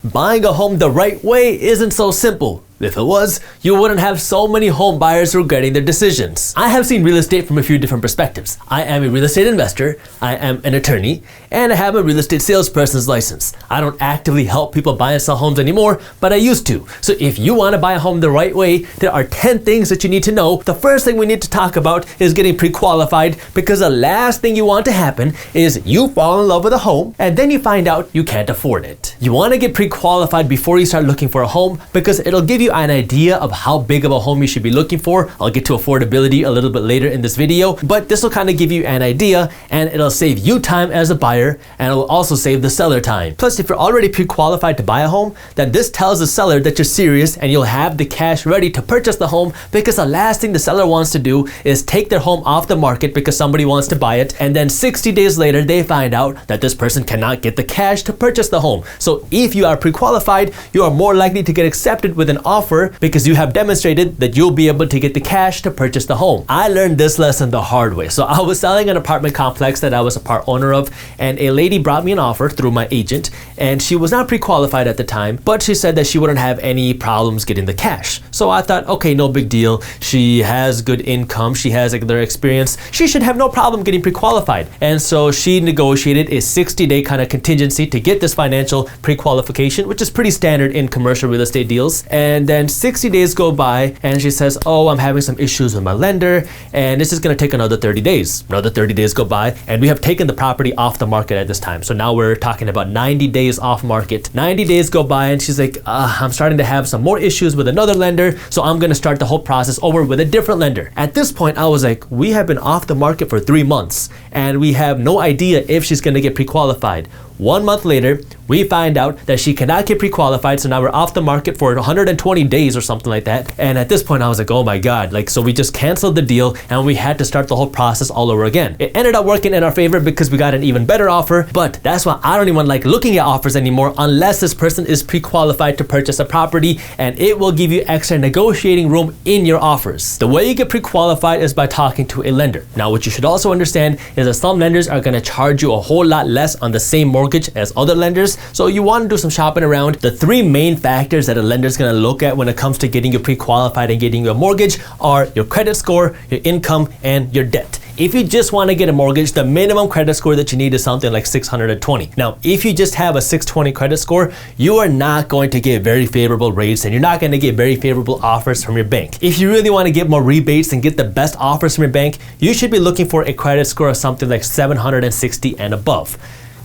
Buying a home the right way isn't so simple. If it was, you wouldn't have so many home buyers regretting their decisions. I have seen real estate from a few different perspectives. I am a real estate investor, I am an attorney, and I have a real estate salesperson's license. I don't actively help people buy and sell homes anymore, but I used to. So if you want to buy a home the right way, there are 10 things that you need to know. The first thing we need to talk about is getting pre-qualified, because the last thing you want to happen is you fall in love with a home and then you find out you can't afford it. You want to get pre-qualified before you start looking for a home, because it'll give you an idea of how big of a home you should be looking for. I'll get to affordability a little bit later in this video, but this will kind of give you an idea, and it'll save you time as a buyer, and it'll also save the seller time. Plus, if you're already pre-qualified to buy a home, then this tells the seller that you're serious and you'll have the cash ready to purchase the home, because the last thing the seller wants to do is take their home off the market because somebody wants to buy it, and then 60 days later they find out that this person cannot get the cash to purchase the home. So if you are pre-qualified, you are more likely to get accepted with an offer, because you have demonstrated that you'll be able to get the cash to purchase the home. I learned this lesson the hard way. So I was selling an apartment complex that I was a part owner of, and a lady brought me an offer through my agent, and she was not pre-qualified at the time, but she said that she wouldn't have any problems getting the cash. So I thought, okay, no big deal. She has good income, she has their experience, she should have no problem getting pre-qualified. And so she negotiated a 60-day kind of contingency to get this financial pre-qualification, which is pretty standard in commercial real estate deals. And then 60 days go by and she says, oh, I'm having some issues with my lender and this is going to take another 30 days. Another 30 days go by and we have taken the property off the market at this time. So now we're talking about 90 days off market. 90 days go by and she's like, I'm starting to have some more issues with another lender, so I'm going to start the whole process over with a different lender. At this point, I was like, we have been off the market for 3 months and we have no idea if she's going to get pre-qualified. 1 month later, we find out that she cannot get pre-qualified, so now we're off the market for 120 days or something like that. And at this point, I was like, oh my God, so we just canceled the deal and we had to start the whole process all over again. It ended up working in our favor because we got an even better offer, but that's why I don't even like looking at offers anymore unless this person is pre-qualified to purchase a property, and it will give you extra negotiating room in your offers. The way you get pre-qualified is by talking to a lender. Now, what you should also understand is that some lenders are gonna charge you a whole lot less on the same mortgage as other lenders, so you want to do some shopping around. The 3 main factors that a lender is going to look at when it comes to getting you pre-qualified and getting you a mortgage are your credit score, your income, and your debt. If you just want to get a mortgage, the minimum credit score that you need is something like 620. Now, if you just have a 620 credit score, you are not going to get very favorable rates and you're not going to get very favorable offers from your bank. If you really want to get more rebates and get the best offers from your bank, you should be looking for a credit score of something like 760 and above.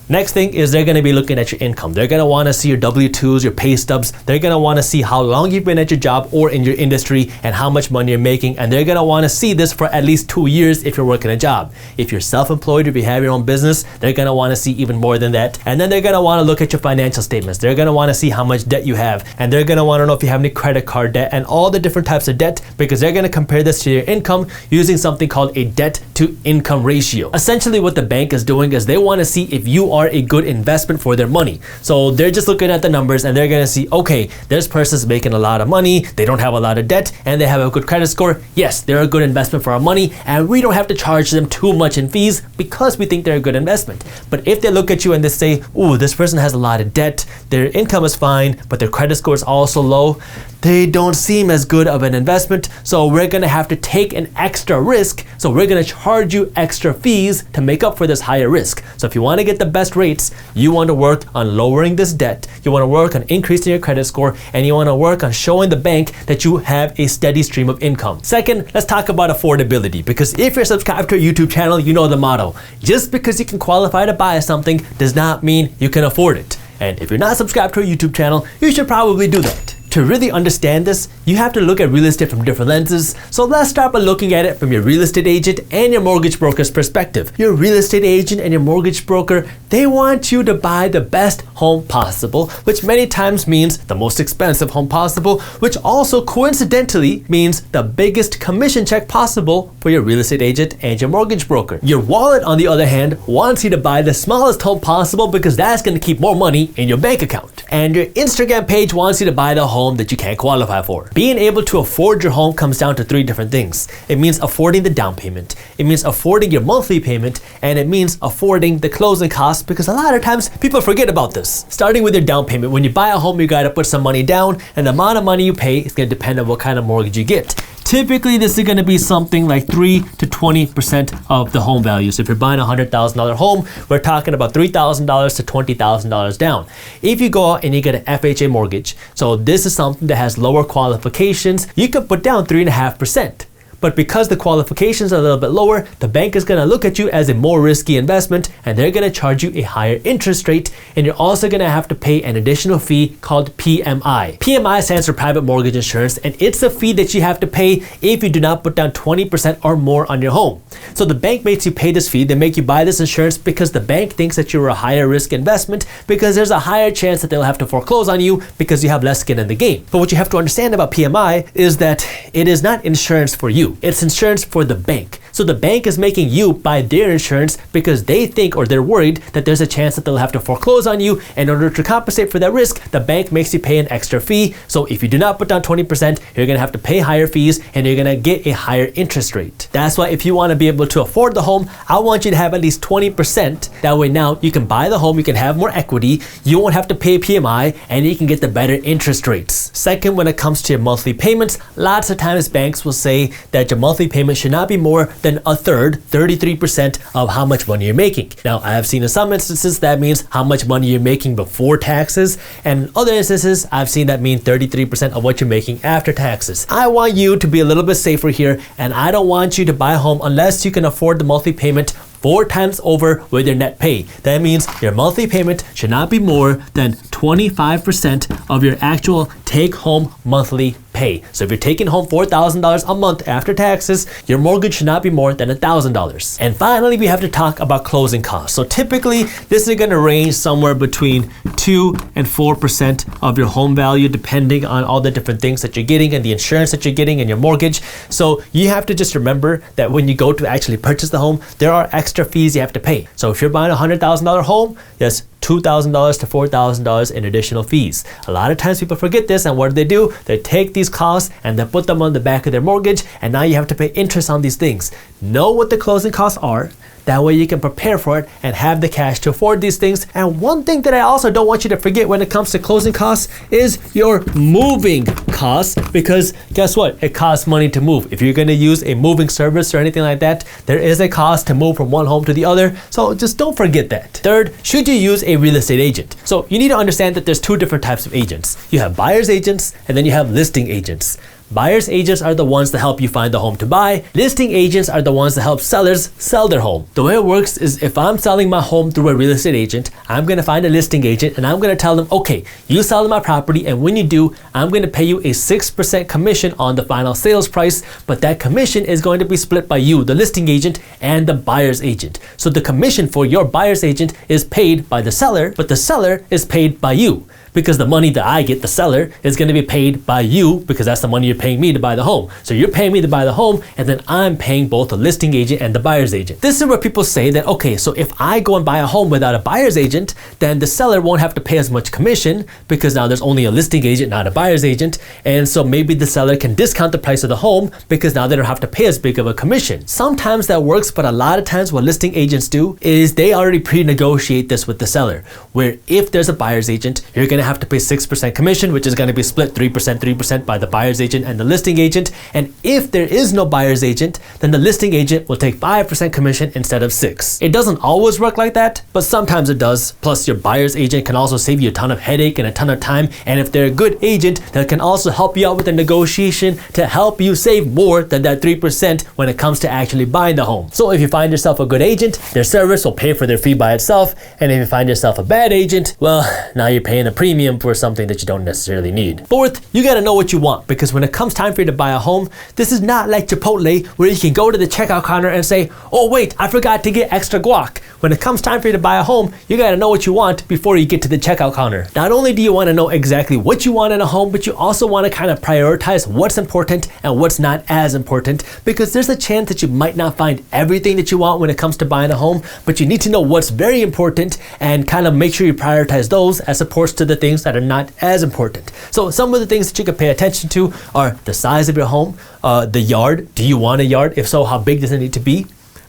Next thing is they're going to be looking at your income. They're going to want to see your W-2s, your pay stubs. They're going to want to see how long you've been at your job or in your industry and how much money you're making. And they're going to want to see this for at least 2 years if you're working a job. If you're self-employed, if you have your own business, they're going to want to see even more than that. And then they're going to want to look at your financial statements. They're going to want to see how much debt you have. And they're going to want to know if you have any credit card debt and all the different types of debt, because they're going to compare this to your income using something called a debt to income ratio. Essentially, what the bank is doing is they want to see if you are a good investment for their money. So they're just looking at the numbers and they're going to see, okay, this person's making a lot of money, they don't have a lot of debt, and they have a good credit score. Yes, they're a good investment for our money, and we don't have to charge them too much in fees because we think they're a good investment. But if they look at you and they say, ooh, this person has a lot of debt, their income is fine, but their credit score is also low, they don't seem as good of an investment, so we're going to have to take an extra risk. So we're going to charge you extra fees to make up for this higher risk. So if you want to get the best rates, you want to work on lowering this debt, you want to work on increasing your credit score, and you want to work on showing the bank that you have a steady stream of income. Second, let's talk about affordability, because if you're subscribed to our YouTube channel, you know the motto. Just because you can qualify to buy something does not mean you can afford it. And if you're not subscribed to our YouTube channel, you should probably do that. To really understand this, you have to look at real estate from different lenses. So let's start by looking at it from your real estate agent and your mortgage broker's perspective. Your real estate agent and your mortgage broker, they want you to buy the best home possible, which many times means the most expensive home possible, which also coincidentally means the biggest commission check possible for your real estate agent and your mortgage broker. Your wallet, on the other hand, wants you to buy the smallest home possible because that's going to keep more money in your bank account. And your Instagram page wants you to buy the home home that you can't qualify for. Being able to afford your home comes down to 3 different things. It means affording the down payment, it means affording your monthly payment, and it means affording the closing costs, because a lot of times people forget about this. Starting with your down payment, when you buy a home, you gotta put some money down, and the amount of money you pay is gonna depend on what kind of mortgage you get. Typically, this is going to be something like 3 to 20% of the home value. So if you're buying a $100,000 home, we're talking about $3,000 to $20,000 down. If you go out and you get an FHA mortgage, so this is something that has lower qualifications, you could put down 3.5%. But because the qualifications are a little bit lower, the bank is going to look at you as a more risky investment, and they're going to charge you a higher interest rate, and you're also going to have to pay an additional fee called PMI. PMI stands for private mortgage insurance, and it's a fee that you have to pay if you do not put down 20% or more on your home. So the bank makes you pay this fee, they make you buy this insurance because the bank thinks that you're a higher risk investment, because there's a higher chance that they'll have to foreclose on you because you have less skin in the game. But what you have to understand about PMI is that it is not insurance for you. It's insurance for the bank. So the bank is making you buy their insurance because they think, or they're worried, that there's a chance that they'll have to foreclose on you. And in order to compensate for that risk, the bank makes you pay an extra fee. So if you do not put down 20%, you're going to have to pay higher fees, and you're going to get a higher interest rate. That's why if you want to be able to afford the home, I want you to have at least 20%. That way now you can buy the home, you can have more equity, you won't have to pay PMI, and you can get the better interest rates. Second, when it comes to your monthly payments, lots of times banks will say that your monthly payment should not be more than a third, 33% of how much money you're making. Now, I have seen in some instances that means how much money you're making before taxes, and in other instances, I've seen that mean 33% of what you're making after taxes. I want you to be a little bit safer here, and I don't want you to buy a home unless you can afford the monthly payment 4 times over with your net pay. That means your monthly payment should not be more than 25% of your actual take-home monthly pay. So if you're taking home $4,000 a month after taxes, your mortgage should not be more than $1,000. And finally, we have to talk about closing costs. So typically, this is going to range somewhere between 2 and 4% of your home value, depending on all the different things that you're getting and the insurance that you're getting and your mortgage. So you have to just remember that when you go to actually purchase the home, there are extra fees you have to pay. So if you're buying a $100,000 home, yes, $2,000 to $4,000 in additional fees. A lot of times people forget this, and what do? They take these costs and they put them on the back of their mortgage, and now you have to pay interest on these things. Know what the closing costs are. That way you can prepare for it and have the cash to afford these things. And one thing that I also don't want you to forget when it comes to closing costs is your moving costs, because guess what? It costs money to move. If you're going to use a moving service or anything like that, there is a cost to move from one home to the other. So just don't forget that. Third, should you use a real estate agent? So you need to understand that there's 2 different types of agents. You have buyer's agents, and then you have listing agents. Buyer's agents are the ones that help you find the home to buy. Listing agents are the ones that help sellers sell their home. The way it works is if I'm selling my home through a real estate agent, I'm going to find a listing agent and I'm going to tell them, okay, you sell my property, and when you do, I'm going to pay you a 6% commission on the final sales price, but that commission is going to be split by you, the listing agent, and the buyer's agent. So the commission for your buyer's agent is paid by the seller, but the seller is paid by you. Because the money that I get, the seller, is going to be paid by you, because that's the money you're paying me to buy the home. So you're paying me to buy the home, and then I'm paying both the listing agent and the buyer's agent. This is where people say that, okay, so if I go and buy a home without a buyer's agent, then the seller won't have to pay as much commission, because now there's only a listing agent, not a buyer's agent. And so maybe the seller can discount the price of the home, because now they don't have to pay as big of a commission. Sometimes that works, but a lot of times what listing agents do is they already pre-negotiate this with the seller, where if there's a buyer's agent, you're going to have to pay 6% commission, which is going to be split 3% by the buyer's agent and the listing agent. And if there is no buyer's agent, then the listing agent will take 5% commission instead of 6%. It doesn't always work like that, but sometimes it does. Plus, your buyer's agent can also save you a ton of headache and a ton of time. And if they're a good agent, that can also help you out with the negotiation to help you save more than that 3% when it comes to actually buying the home. So if you find yourself a good agent, their service will pay for their fee by itself. And if you find yourself a bad agent, well, now you're paying a premium for something that you don't necessarily need. Fourth, you gotta know what you want, because when it comes time for you to buy a home, this is not like Chipotle where you can go to the checkout counter and say, oh wait, I forgot to get extra guac. when it comes time for you to buy a home, you gotta know what you want before you get to the checkout counter. Not only do you want to know exactly what you want in a home, but you also want to kind of prioritize what's important and what's not as important, because there's a chance that you might not find everything that you want when it comes to buying a home, but you need to know what's very important and kind of make sure you prioritize those as opposed to the things that are not as important. So some of the things that you can pay attention to are the size of your home, the yard. Do you want a yard? If so, how big does it need to be?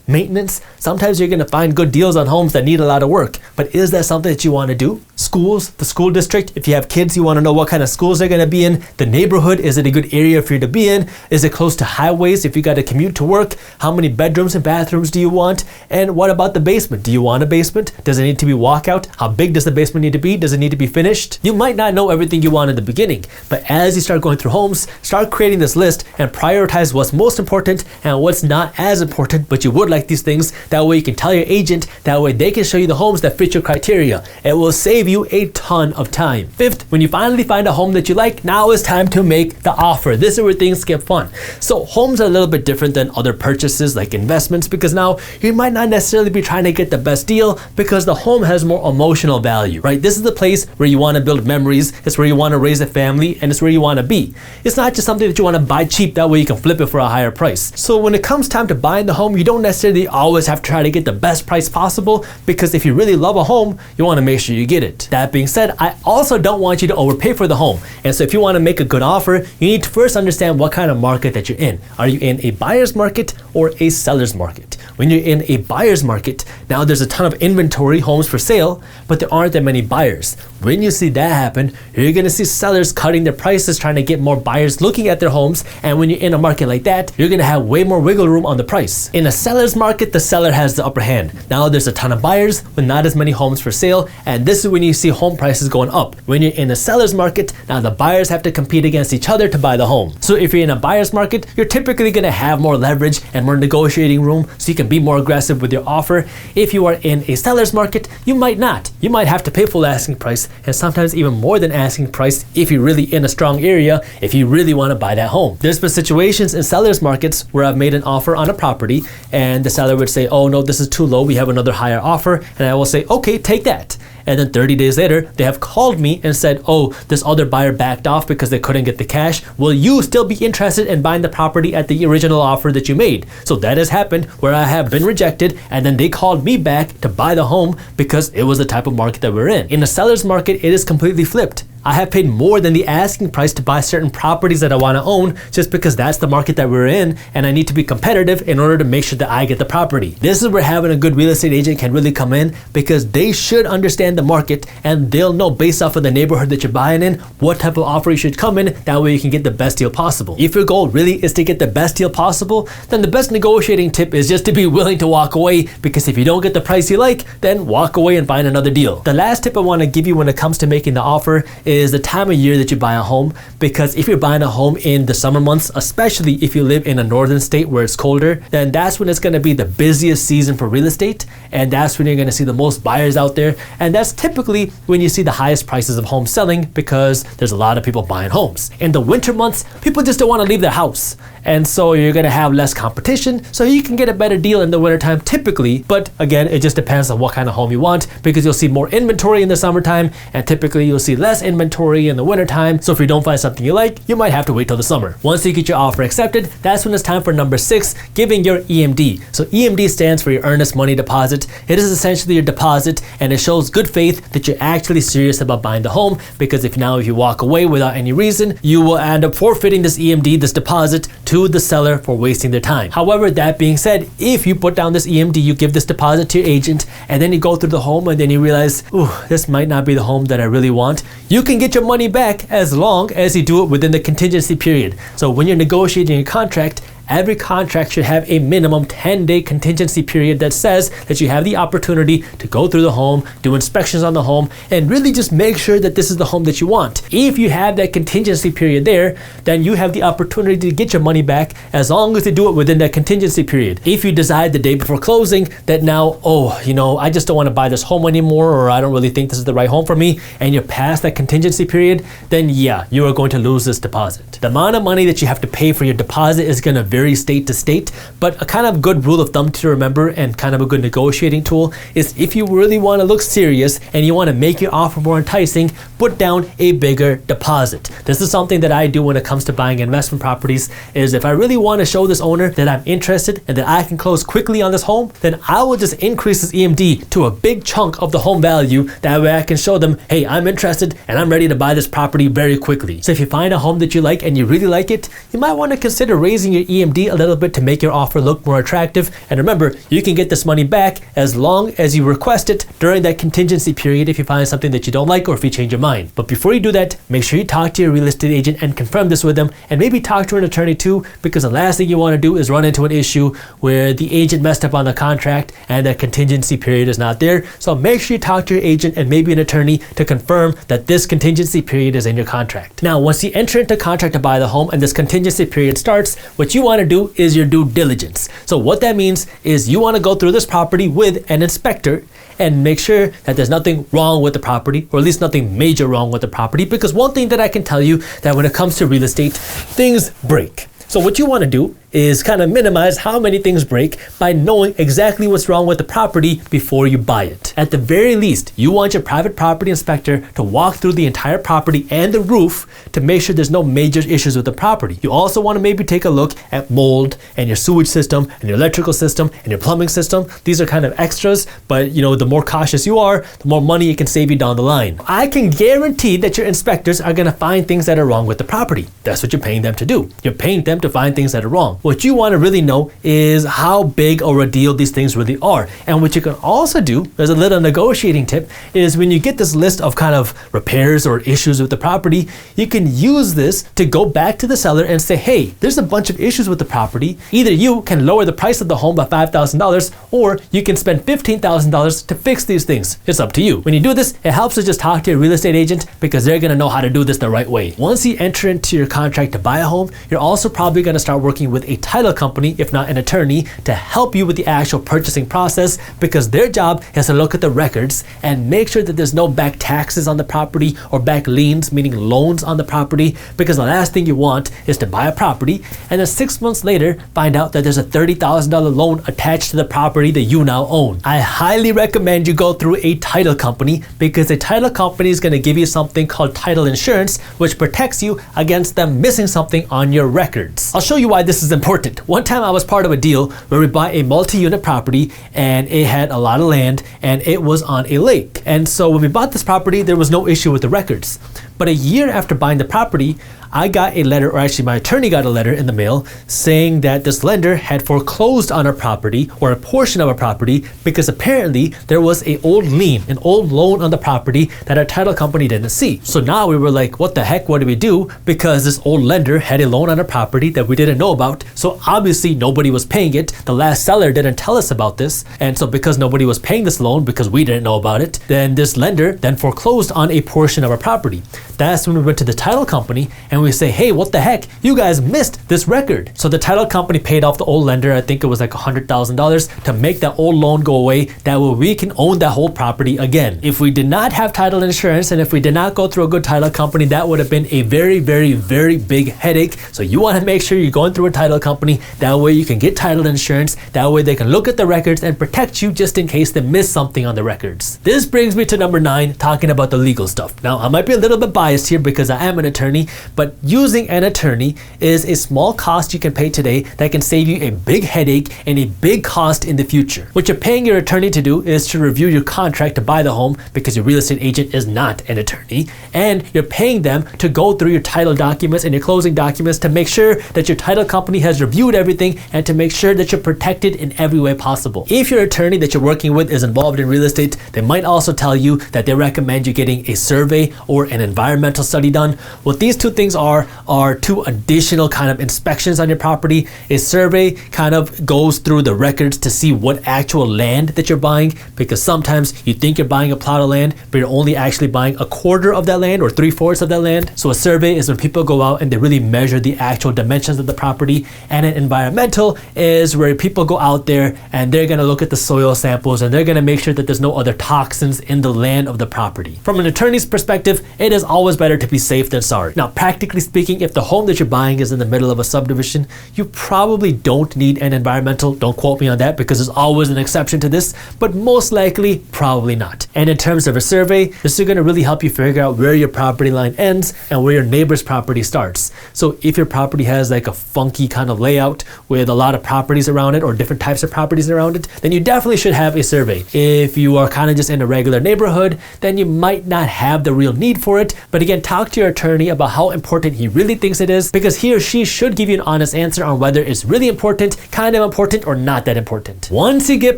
Maintenance. Sometimes you're going to find good deals on homes that need a lot of work, but is that something that you want to do? Schools, the school district. If you have kids, you want to know what kind of schools they're going to be in. The neighborhood, is it a good area for you to be in? Is it close to highways if you got to commute to work? How many bedrooms and bathrooms do you want? And what about the basement? Do you want a basement? Does it need to be walkout? How big does the basement need to be? Does it need to be finished? You might not know everything you want in the beginning, but as you start going through homes, start creating this list and prioritize what's most important and what's not as important, but you would like these things. That way you can tell your agent, that way they can show you the homes that fit your criteria. It will save you a ton of time. Fifth, when you finally find a home that you like, now is time to make the offer. This is where things get fun. So homes are a little bit different than other purchases like investments, because now you might not necessarily be trying to get the best deal because the home has more emotional value, right? This is the place where you want to build memories. It's where you want to raise a family, and it's where you want to be. It's not just something that you want to buy cheap, that way you can flip it for a higher price. So when it comes time to buying the home, you don't necessarily always have to try to get the best price possible, because if you really love a home, you want to make sure you get it. That being said, I also don't want you to overpay for the home. And so if you want to make a good offer, you need to first understand what kind of market that you're in. Are you in a buyer's market or a seller's market? When you're in a buyer's market, now there's a ton of inventory, homes for sale, but there aren't that many buyers. When you see that happen, you're going to see sellers cutting their prices, trying to get more buyers looking at their homes. And when you're in a market like that, you're going to have way more wiggle room on the price. In a seller's market, the seller has the upper hand. Now there's a ton of buyers with not as many homes for sale, and this is when you see home prices going up. When you're in a seller's market, now the buyers have to compete against each other to buy the home. So if you're in a buyer's market, you're typically going to have more leverage and more negotiating room, so you can be more aggressive with your offer. If you are in a seller's market, you might not. You might have to pay full asking price, and sometimes even more than asking price if you're really in a strong area, if you really want to buy that home. There's been situations in seller's markets where I've made an offer on a property and the seller would say, oh no, this is too low, we have another higher offer, and I will say, okay, take that. And then 30 days later, they have called me and said, oh, this other buyer backed off because they couldn't get the cash. Will you still be interested in buying the property at the original offer that you made? So that has happened where I have been rejected, and then they called me back to buy the home because it was the type of market that we're in. In a seller's market, it is completely flipped. I have paid more than the asking price to buy certain properties that I want to own, just because that's the market that we're in, and I need to be competitive in order to make sure that I get the property. This is where having a good real estate agent can really come in, because they should understand the market and they'll know based off of the neighborhood that you're buying in what type of offer you should come in. That way you can get the best deal possible. If your goal really is to get the best deal possible, then the best negotiating tip is just to be willing to walk away, because if you don't get the price you like, then walk away and find another deal. The last tip I want to give you when it comes to making the offer is the time of year that you buy a home, because if you're buying a home in the summer months, especially if you live in a northern state where it's colder, then that's when it's going to be the busiest season for real estate, and that's when you're going to see the most buyers out there, and that's typically when you see the highest prices of homes selling, because there's a lot of people buying homes. In the winter months, people just don't want to leave their house, and so you're going to have less competition, so you can get a better deal in the wintertime typically. But again, it just depends on what kind of home you want, because you'll see more inventory in the summertime, and typically you'll see less inventory in the wintertime. So if you don't find something you like, you might have to wait till the summer. Once you get your offer accepted, that's when it's time for number 6, giving your EMD. So EMD stands for your earnest money deposit. It is essentially your deposit, and it shows good faith that you're actually serious about buying the home, because if you walk away without any reason, you will end up forfeiting this EMD, this deposit, to the seller for wasting their time. However, that being said, if you put down this EMD, you give this deposit to your agent, and then you go through the home and then you realize, ooh, this might not be the home that I really want, you can get your money back as long as you do it within the contingency period. So when you're negotiating a contract, every contract should have a minimum 10-day contingency period that says that you have the opportunity to go through the home, do inspections on the home, and really just make sure that this is the home that you want. If you have that contingency period there, then you have the opportunity to get your money back as long as you do it within that contingency period. If you decide the day before closing that now, I just don't want to buy this home anymore, or I don't really think this is the right home for me, and you're past that contingency period, then yeah, you are going to lose this deposit. The amount of money that you have to pay for your deposit is going to vary state to state, but a kind of good rule of thumb to remember and kind of a good negotiating tool is if you really want to look serious and you want to make your offer more enticing, put down a bigger deposit. This is something that I do when it comes to buying investment properties, is if I really want to show this owner that I'm interested and that I can close quickly on this home, then I will just increase this EMD to a big chunk of the home value. That way I can show them, hey, I'm interested and I'm ready to buy this property very quickly. So if you find a home that you like and you really like it, you might want to consider raising your EMD a little bit to make your offer look more attractive. And remember, you can get this money back as long as you request it during that contingency period if you find something that you don't like or if you change your mind. But before you do that, make sure you talk to your real estate agent and confirm this with them, and maybe talk to an attorney too, because the last thing you want to do is run into an issue where the agent messed up on the contract and that contingency period is not there. So make sure you talk to your agent and maybe an attorney to confirm that this contingency period is in your contract. Now, once you enter into contract to buy the home and this contingency period starts, what you want to do is your due diligence. So what that means is you want to go through this property with an inspector and make sure that there's nothing wrong with the property, or at least nothing major wrong with the property, because one thing that I can tell you that when it comes to real estate, things break. So what you want to do is kind of minimize how many things break by knowing exactly what's wrong with the property before you buy it. At the very least, you want your private property inspector to walk through the entire property and the roof to make sure there's no major issues with the property. You also want to maybe take a look at mold and your sewage system and your electrical system and your plumbing system. These are kind of extras, but the more cautious you are, the more money it can save you down the line. I can guarantee that your inspectors are going to find things that are wrong with the property. That's what you're paying them to do. You're paying them to find things that are wrong. What you want to really know is how big or a deal these things really are. And what you can also do, as a little negotiating tip, is when you get this list of kind of repairs or issues with the property, you can use this to go back to the seller and say, hey, there's a bunch of issues with the property. Either you can lower the price of the home by $5,000, or you can spend $15,000 to fix these things. It's up to you. When you do this, it helps to just talk to your real estate agent, because they're going to know how to do this the right way. Once you enter into your contract to buy a home, you're also probably going to start working with a title company, if not an attorney, to help you with the actual purchasing process, because their job is to look at the records and make sure that there's no back taxes on the property or back liens, meaning loans on the property, because the last thing you want is to buy a property and then 6 months later find out that there's a $30,000 loan attached to the property that you now own. I highly recommend you go through a title company, because a title company is going to give you something called title insurance, which protects you against them missing something on your records. I'll show you why this is important. One time I was part of a deal where we bought a multi-unit property and it had a lot of land and it was on a lake. And so when we bought this property, there was no issue with the records. But a year after buying the property, I got a letter, or actually my attorney got a letter in the mail saying that this lender had foreclosed on our property, or a portion of our property, because apparently there was an old lien, an old loan on the property that our title company didn't see. So now we were like, what the heck, what do we do? Because this old lender had a loan on our property that we didn't know about. So obviously nobody was paying it. The last seller didn't tell us about this. And so because nobody was paying this loan, because we didn't know about it, then this lender then foreclosed on a portion of our property. That's when we went to the title company and we say, hey, what the heck? You guys missed this record. So the title company paid off the old lender, I think it was like $100,000, to make that old loan go away. That way we can own that whole property again. If we did not have title insurance and if we did not go through a good title company, that would have been a very, very, very big headache. So you want to make sure you're going through a title company. That way you can get title insurance. That way they can look at the records and protect you just in case they miss something on the records. This brings me to number 9, talking about the legal stuff. Now, I might be a little bit biased here because I am an attorney, but using an attorney is a small cost you can pay today that can save you a big headache and a big cost in the future. What you're paying your attorney to do is to review your contract to buy the home, because your real estate agent is not an attorney, and you're paying them to go through your title documents and your closing documents to make sure that your title company has reviewed everything and to make sure that you're protected in every way possible. If your attorney that you're working with is involved in real estate, they might also tell you that they recommend you getting a survey or an environmental study done. What these two things are 2 additional kind of inspections on your property. A survey kind of goes through the records to see what actual land that you're buying, because sometimes you think you're buying a plot of land, but you're only actually buying a quarter of that land or 3/4 of that land. So a survey is when people go out and they really measure the actual dimensions of the property. And an environmental is where people go out there and they're going to look at the soil samples and they're going to make sure that there's no other toxins in the land of the property. From an attorney's perspective, it is always always better to be safe than sorry. Now, practically speaking, if the home that you're buying is in the middle of a subdivision, you probably don't need an environmental. Don't quote me on that because there's always an exception to this, but most likely, probably not. And in terms of a survey, this is going to really help you figure out where your property line ends and where your neighbor's property starts. So if your property has like a funky kind of layout with a lot of properties around it or different types of properties around it, then you definitely should have a survey. If you are kind of just in a regular neighborhood, then you might not have the real need for it. But again, talk to your attorney about how important he really thinks it is, because he or she should give you an honest answer on whether it's really important, kind of important, or not that important. Once you get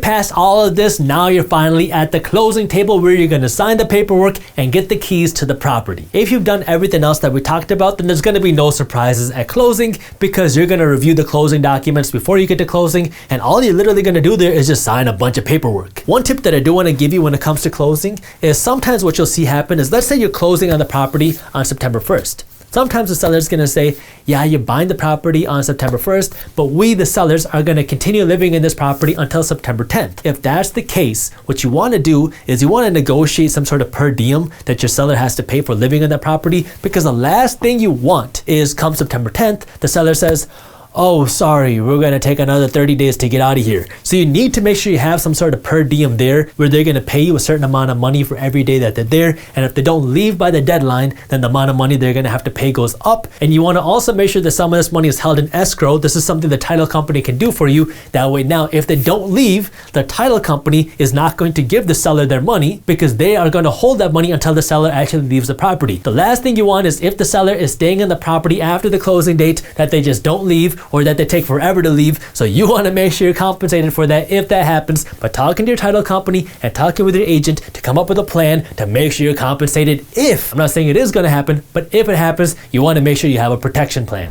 past all of this, now you're finally at the closing table where you're going to sign the paperwork and get the keys to the property. If you've done everything else that we talked about, then there's going to be no surprises at closing, because you're going to review the closing documents before you get to closing, and all you're literally going to do there is just sign a bunch of paperwork. One tip that I do want to give you when it comes to closing is sometimes what you'll see happen is, let's say you're closing on the property on September 1st. Sometimes the seller is going to say, yeah, you're buying the property on September 1st, but we, the sellers, are going to continue living in this property until September 10th. If that's the case, what you want to do is you want to negotiate some sort of per diem that your seller has to pay for living in that property, because the last thing you want is come September 10th, the seller says, oh, sorry, we're going to take another 30 days to get out of here. So you need to make sure you have some sort of per diem there where they're going to pay you a certain amount of money for every day that they're there. And if they don't leave by the deadline, then the amount of money they're going to have to pay goes up. And you want to also make sure that some of this money is held in escrow. This is something the title company can do for you. That way now, if they don't leave, the title company is not going to give the seller their money, because they are going to hold that money until the seller actually leaves the property. The last thing you want is, if the seller is staying in the property after the closing date, that they just don't leave, or that they take forever to leave. So you want to make sure you're compensated for that if that happens by talking to your title company and talking with your agent to come up with a plan to make sure you're compensated if, I'm not saying it is going to happen, but if it happens, you want to make sure you have a protection plan.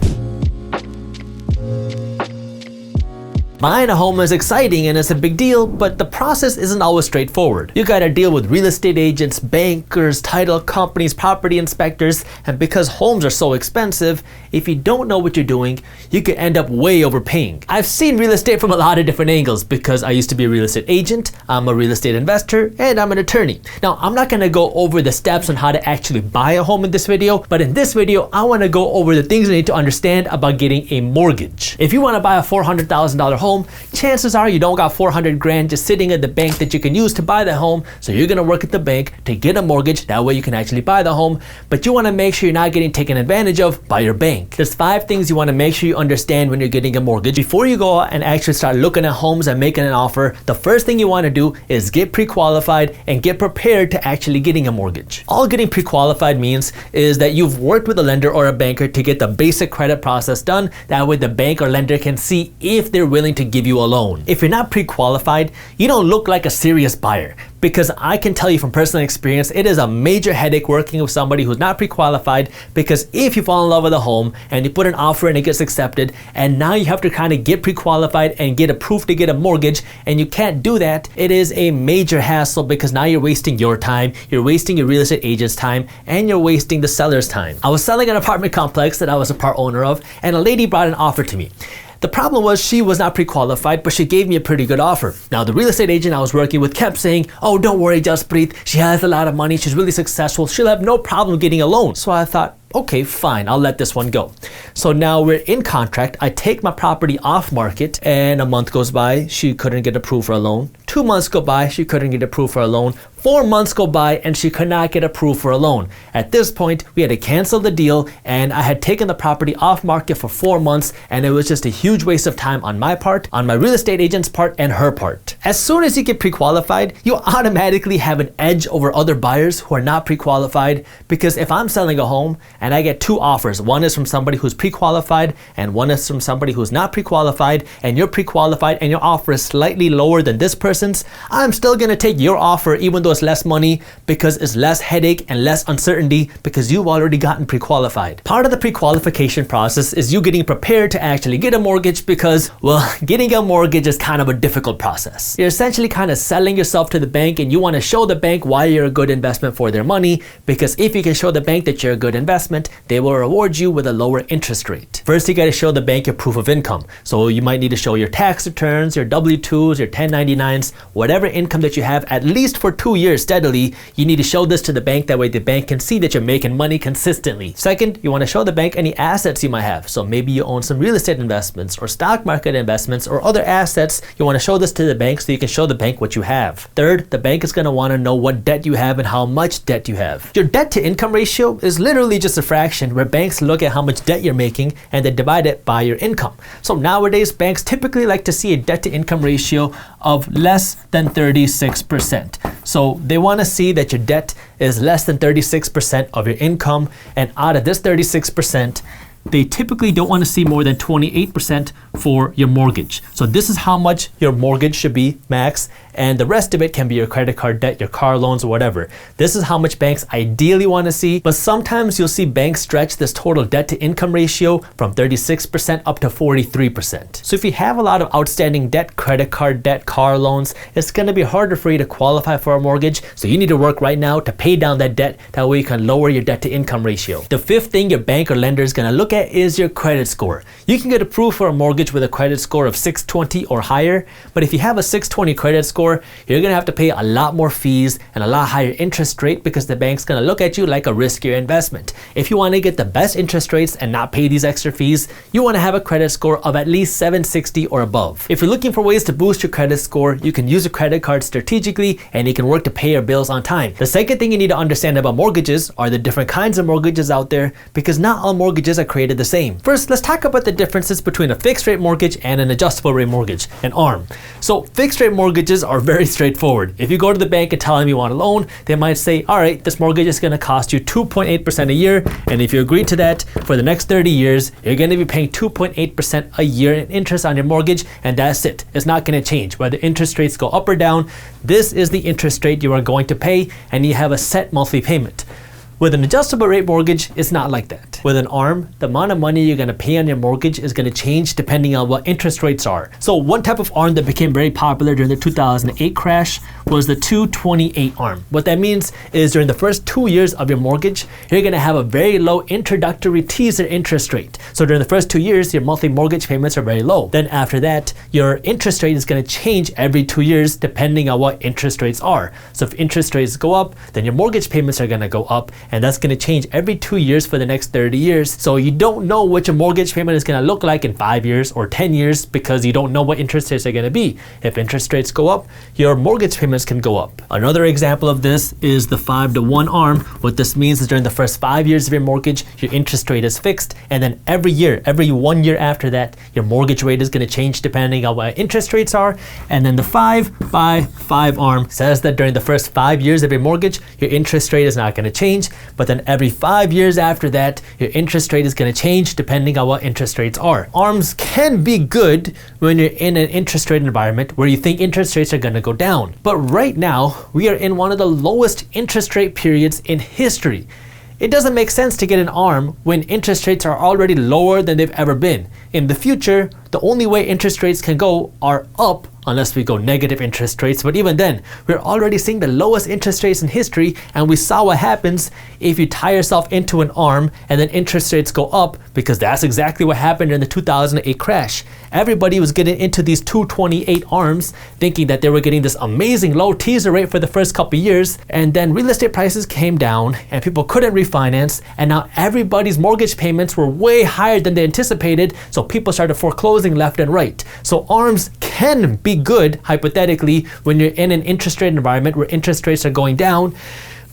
Buying a home is exciting and it's a big deal, but the process isn't always straightforward. You gotta deal with real estate agents, bankers, title companies, property inspectors, and because homes are so expensive, if you don't know what you're doing, you could end up way overpaying. I've seen real estate from a lot of different angles because I used to be a real estate agent, I'm a real estate investor, and I'm an attorney. Now, I'm not gonna go over the steps on how to actually buy a home in this video, but in this video, I wanna go over the things you need to understand about getting a mortgage. If you wanna buy a $400,000 home, chances are you don't got 400 grand just sitting at the bank that you can use to buy the home. So you're gonna work at the bank to get a mortgage. That way you can actually buy the home, but you wanna make sure you're not getting taken advantage of by your bank. There's 5 things you wanna make sure you understand when you're getting a mortgage. Before you go out and actually start looking at homes and making an offer, the first thing you wanna do is get pre-qualified and get prepared to actually getting a mortgage. All getting pre-qualified means is that you've worked with a lender or a banker to get the basic credit process done. That way the bank or lender can see if they're willing to give you a loan. If you're not pre-qualified, you don't look like a serious buyer, because I can tell you from personal experience, it is a major headache working with somebody who's not pre-qualified, because if you fall in love with a home and you put an offer and it gets accepted, and now you have to kind of get pre-qualified and get approved to get a mortgage, and you can't do that, it is a major hassle, because now you're wasting your time, you're wasting your real estate agent's time, and you're wasting the seller's time. I was selling an apartment complex that I was a part owner of, and a lady brought an offer to me. The problem was she was not pre-qualified, but she gave me a pretty good offer. Now, the real estate agent I was working with kept saying, oh, don't worry, Jaspreet, she has a lot of money, she's really successful, she'll have no problem getting a loan. So I thought, okay, fine, I'll let this one go. So now we're in contract. I take my property off market, and a month goes by, she couldn't get approved for a loan. 2 months go by, she couldn't get approved for a loan. 4 months go by, and she could not get approved for a loan. At this point, we had to cancel the deal, and I had taken the property off market for 4 months, and it was just a huge waste of time on my part, on my real estate agent's part, and her part. As soon as you get pre-qualified, you automatically have an edge over other buyers who are not pre-qualified, because if I'm selling a home and I get 2 offers, one is from somebody who's pre-qualified and one is from somebody who's not pre-qualified, and you're pre-qualified and your offer is slightly lower than this person's, I'm still gonna take your offer even though it's less money, because it's less headache and less uncertainty, because you've already gotten pre-qualified. Part of the pre-qualification process is you getting prepared to actually get a mortgage, because, well, getting a mortgage is kind of a difficult process. You're essentially kind of selling yourself to the bank, and you want to show the bank why you're a good investment for their money, because if you can show the bank that you're a good investment, they will reward you with a lower interest rate. First, you got to show the bank your proof of income. So you might need to show your tax returns, your W-2s, your 1099s, whatever income that you have at least for 2 years steadily. You need to show this to the bank. That way the bank can see that you're making money consistently. Second, you want to show the bank any assets you might have. So maybe you own some real estate investments or stock market investments or other assets. You want to show this to the bank so you can show the bank what you have. Third, the bank is going to want to know what debt you have and how much debt you have. Your debt to income ratio is literally just a fraction where banks look at how much debt you're making and then divide it by your income. So nowadays, banks typically like to see a debt to income ratio of less than 36%. So they want to see that your debt is less than 36% of your income, and out of this 36%, they typically don't want to see more than 28% for your mortgage. So this is how much your mortgage should be max, and the rest of it can be your credit card debt, your car loans, or whatever. This is how much banks ideally want to see, but sometimes you'll see banks stretch this total debt to income ratio from 36% up to 43%. So if you have a lot of outstanding debt, credit card debt, car loans, it's going to be harder for you to qualify for a mortgage. So you need to work right now to pay down that debt. That way you can lower your debt to income ratio. The fifth thing your bank or lender is going to look at is your credit score. You can get approved for a mortgage with a credit score of 620 or higher, but if you have a 620 credit score, you're going to have to pay a lot more fees and a lot higher interest rate because the bank's going to look at you like a riskier investment. If you want to get the best interest rates and not pay these extra fees, you want to have a credit score of at least 760 or above. If you're looking for ways to boost your credit score, you can use a credit card strategically and you can work to pay your bills on time. The second thing you need to understand about mortgages are the different kinds of mortgages out there, because not all mortgages are created the same. First, let's talk about the differences between a fixed rate mortgage and an adjustable rate mortgage, an ARM. So fixed rate mortgages are very straightforward. If you go to the bank and tell them you want a loan, they might say, all right, this mortgage is going to cost you 2.8% a year, and if you agree to that for the next 30 years, you're going to be paying 2.8% a year in interest on your mortgage, and that's it. It's not going to change whether interest rates go up or down. This is the interest rate you are going to pay, and you have a set monthly payment. With an adjustable rate mortgage, it's not like that. With an ARM, the amount of money you're going to pay on your mortgage is going to change depending on what interest rates are. So one type of ARM that became very popular during the 2008 crash was the 228 ARM. What that means is during the first 2 years of your mortgage, you're going to have a very low introductory teaser interest rate. So during the first 2 years, your monthly mortgage payments are very low. Then after that, your interest rate is going to change every 2 years depending on what interest rates are. So if interest rates go up, then your mortgage payments are going to go up, and that's going to change every 2 years for the next 30 years. So you don't know what your mortgage payment is going to look like in 5 years or 10 years because you don't know what interest rates are going to be. If interest rates go up, your mortgage payments can go up. Another example of this is the 5-to-1 ARM. What this means is during the first 5 years of your mortgage, your interest rate is fixed, and then every 1 year after that, your mortgage rate is going to change depending on what interest rates are. And then the 5-by-5 ARM says that during the first 5 years of your mortgage, your interest rate is not going to change, but then every 5 years after that, your interest rate is going to change depending on what interest rates are. ARMs can be good when you're in an interest rate environment where you think interest rates are going to go down. But right now, we are in one of the lowest interest rate periods in history. It doesn't make sense to get an ARM when interest rates are already lower than they've ever been. In the future, the only way interest rates can go are up unless we go negative interest rates. But even then, we're already seeing the lowest interest rates in history, and we saw what happens if you tie yourself into an ARM and then interest rates go up, because that's exactly what happened in the 2008 crash. Everybody was getting into these 228 ARMs thinking that they were getting this amazing low teaser rate for the first couple years, and then real estate prices came down and people couldn't refinance, and now everybody's mortgage payments were way higher than they anticipated, so people started foreclosing left and right. So ARMs can be good, hypothetically, when you're in an interest rate environment where interest rates are going down,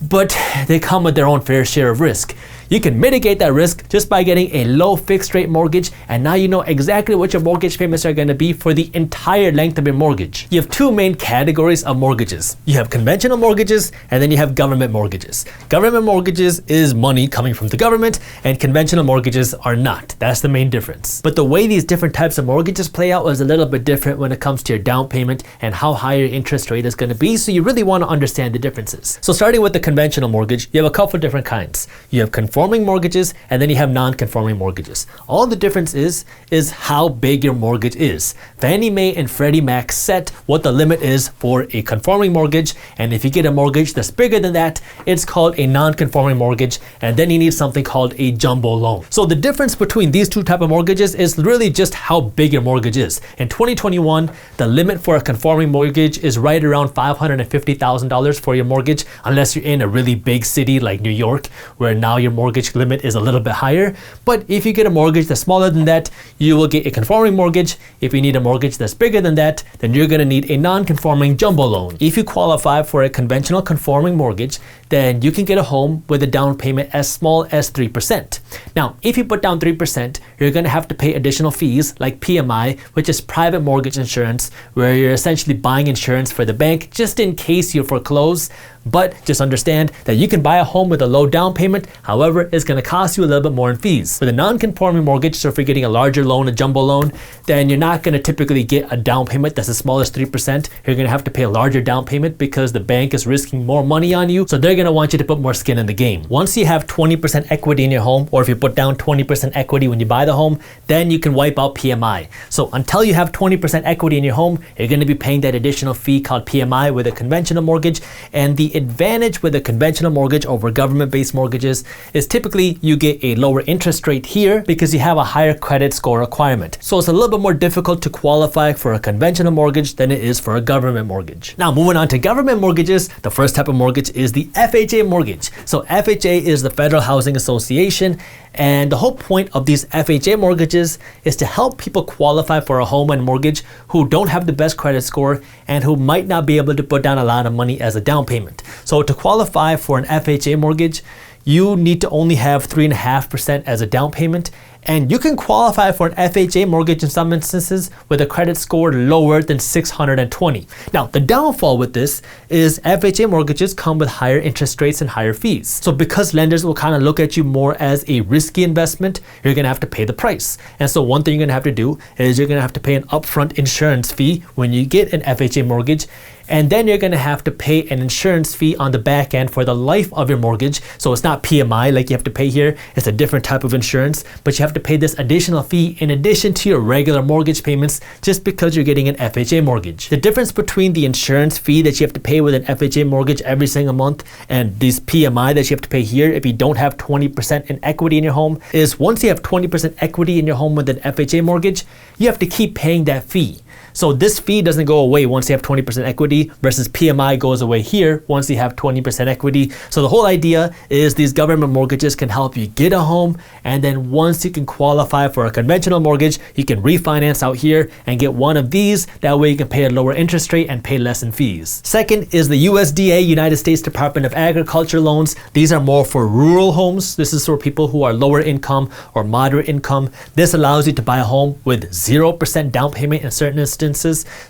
but they come with their own fair share of risk. You can mitigate that risk just by getting a low fixed rate mortgage, and now you know exactly what your mortgage payments are going to be for the entire length of your mortgage. You have two main categories of mortgages. You have conventional mortgages, and then you have government mortgages. Government mortgages is money coming from the government, and conventional mortgages are not. That's the main difference. But the way these different types of mortgages play out is a little bit different when it comes to your down payment and how high your interest rate is going to be, so you really want to understand the differences. So starting with the conventional mortgage, you have a couple different kinds. You have conforming mortgages, and then you have non-conforming mortgages. All the difference is how big your mortgage is. Fannie Mae and Freddie Mac set what the limit is for a conforming mortgage, and if you get a mortgage that's bigger than that, it's called a non-conforming mortgage, and then you need something called a jumbo loan. So the difference between these two types of mortgages is really just how big your mortgage is. In 2021, the limit for a conforming mortgage is right around $550,000 for your mortgage, unless you're in a really big city like New York, where now your mortgage limit is a little bit higher. But if you get a mortgage that's smaller than that, you will get a conforming mortgage. If you need a mortgage that's bigger than that, then you're going to need a non-conforming jumbo loan. If you qualify for a conventional conforming mortgage, then you can get a home with a down payment as small as 3%. Now, if you put down 3%, you're going to have to pay additional fees like PMI, which is private mortgage insurance, where you're essentially buying insurance for the bank just in case you foreclose. But just understand that you can buy a home with a low down payment. However, it's going to cost you a little bit more in fees. With a non-conforming mortgage, so if you're getting a larger loan, a jumbo loan, then you're not going to typically get a down payment that's as small as 3%. You're going to have to pay a larger down payment because the bank is risking more money on you. So they're going to want you to put more skin in the game. Once you have 20% equity in your home, or if you put down 20% equity when you buy the home, then you can wipe out PMI. So until you have 20% equity in your home, you're going to be paying that additional fee called PMI with a conventional mortgage. And the advantage with a conventional mortgage over government-based mortgages is typically you get a lower interest rate here because you have a higher credit score requirement. So it's a little bit more difficult to qualify for a conventional mortgage than it is for a government mortgage. Now, moving on to government mortgages, the first type of mortgage is the FHA mortgage. So FHA is the Federal Housing Association, and the whole point of these FHA mortgages is to help people qualify for a home and mortgage who don't have the best credit score and who might not be able to put down a lot of money as a down payment. So to qualify for an FHA mortgage, you need to only have 3.5% as a down payment, and you can qualify for an FHA mortgage in some instances with a credit score lower than 620. Now, the downfall with this is FHA mortgages come with higher interest rates and higher fees. So because lenders will kind of look at you more as a risky investment, you're going to have to pay the price. And so one thing you're going to have to do is you're going to have to pay an upfront insurance fee when you get an FHA mortgage. And then you're going to have to pay an insurance fee on the back end for the life of your mortgage. So it's not PMI like you have to pay here. It's a different type of insurance, but you have to pay this additional fee in addition to your regular mortgage payments just because you're getting an FHA mortgage. The difference between the insurance fee that you have to pay with an FHA mortgage every single month and this PMI that you have to pay here if you don't have 20% in equity in your home is once you have 20% equity in your home with an FHA mortgage, you have to keep paying that fee. So this fee doesn't go away once you have 20% equity versus PMI goes away here once you have 20% equity. So the whole idea is these government mortgages can help you get a home, and then once you can qualify for a conventional mortgage, you can refinance out here and get one of these. That way you can pay a lower interest rate and pay less in fees. Second is the USDA, United States Department of Agriculture loans. These are more for rural homes. This is for people who are lower income or moderate income. This allows you to buy a home with 0% down payment in certain instances.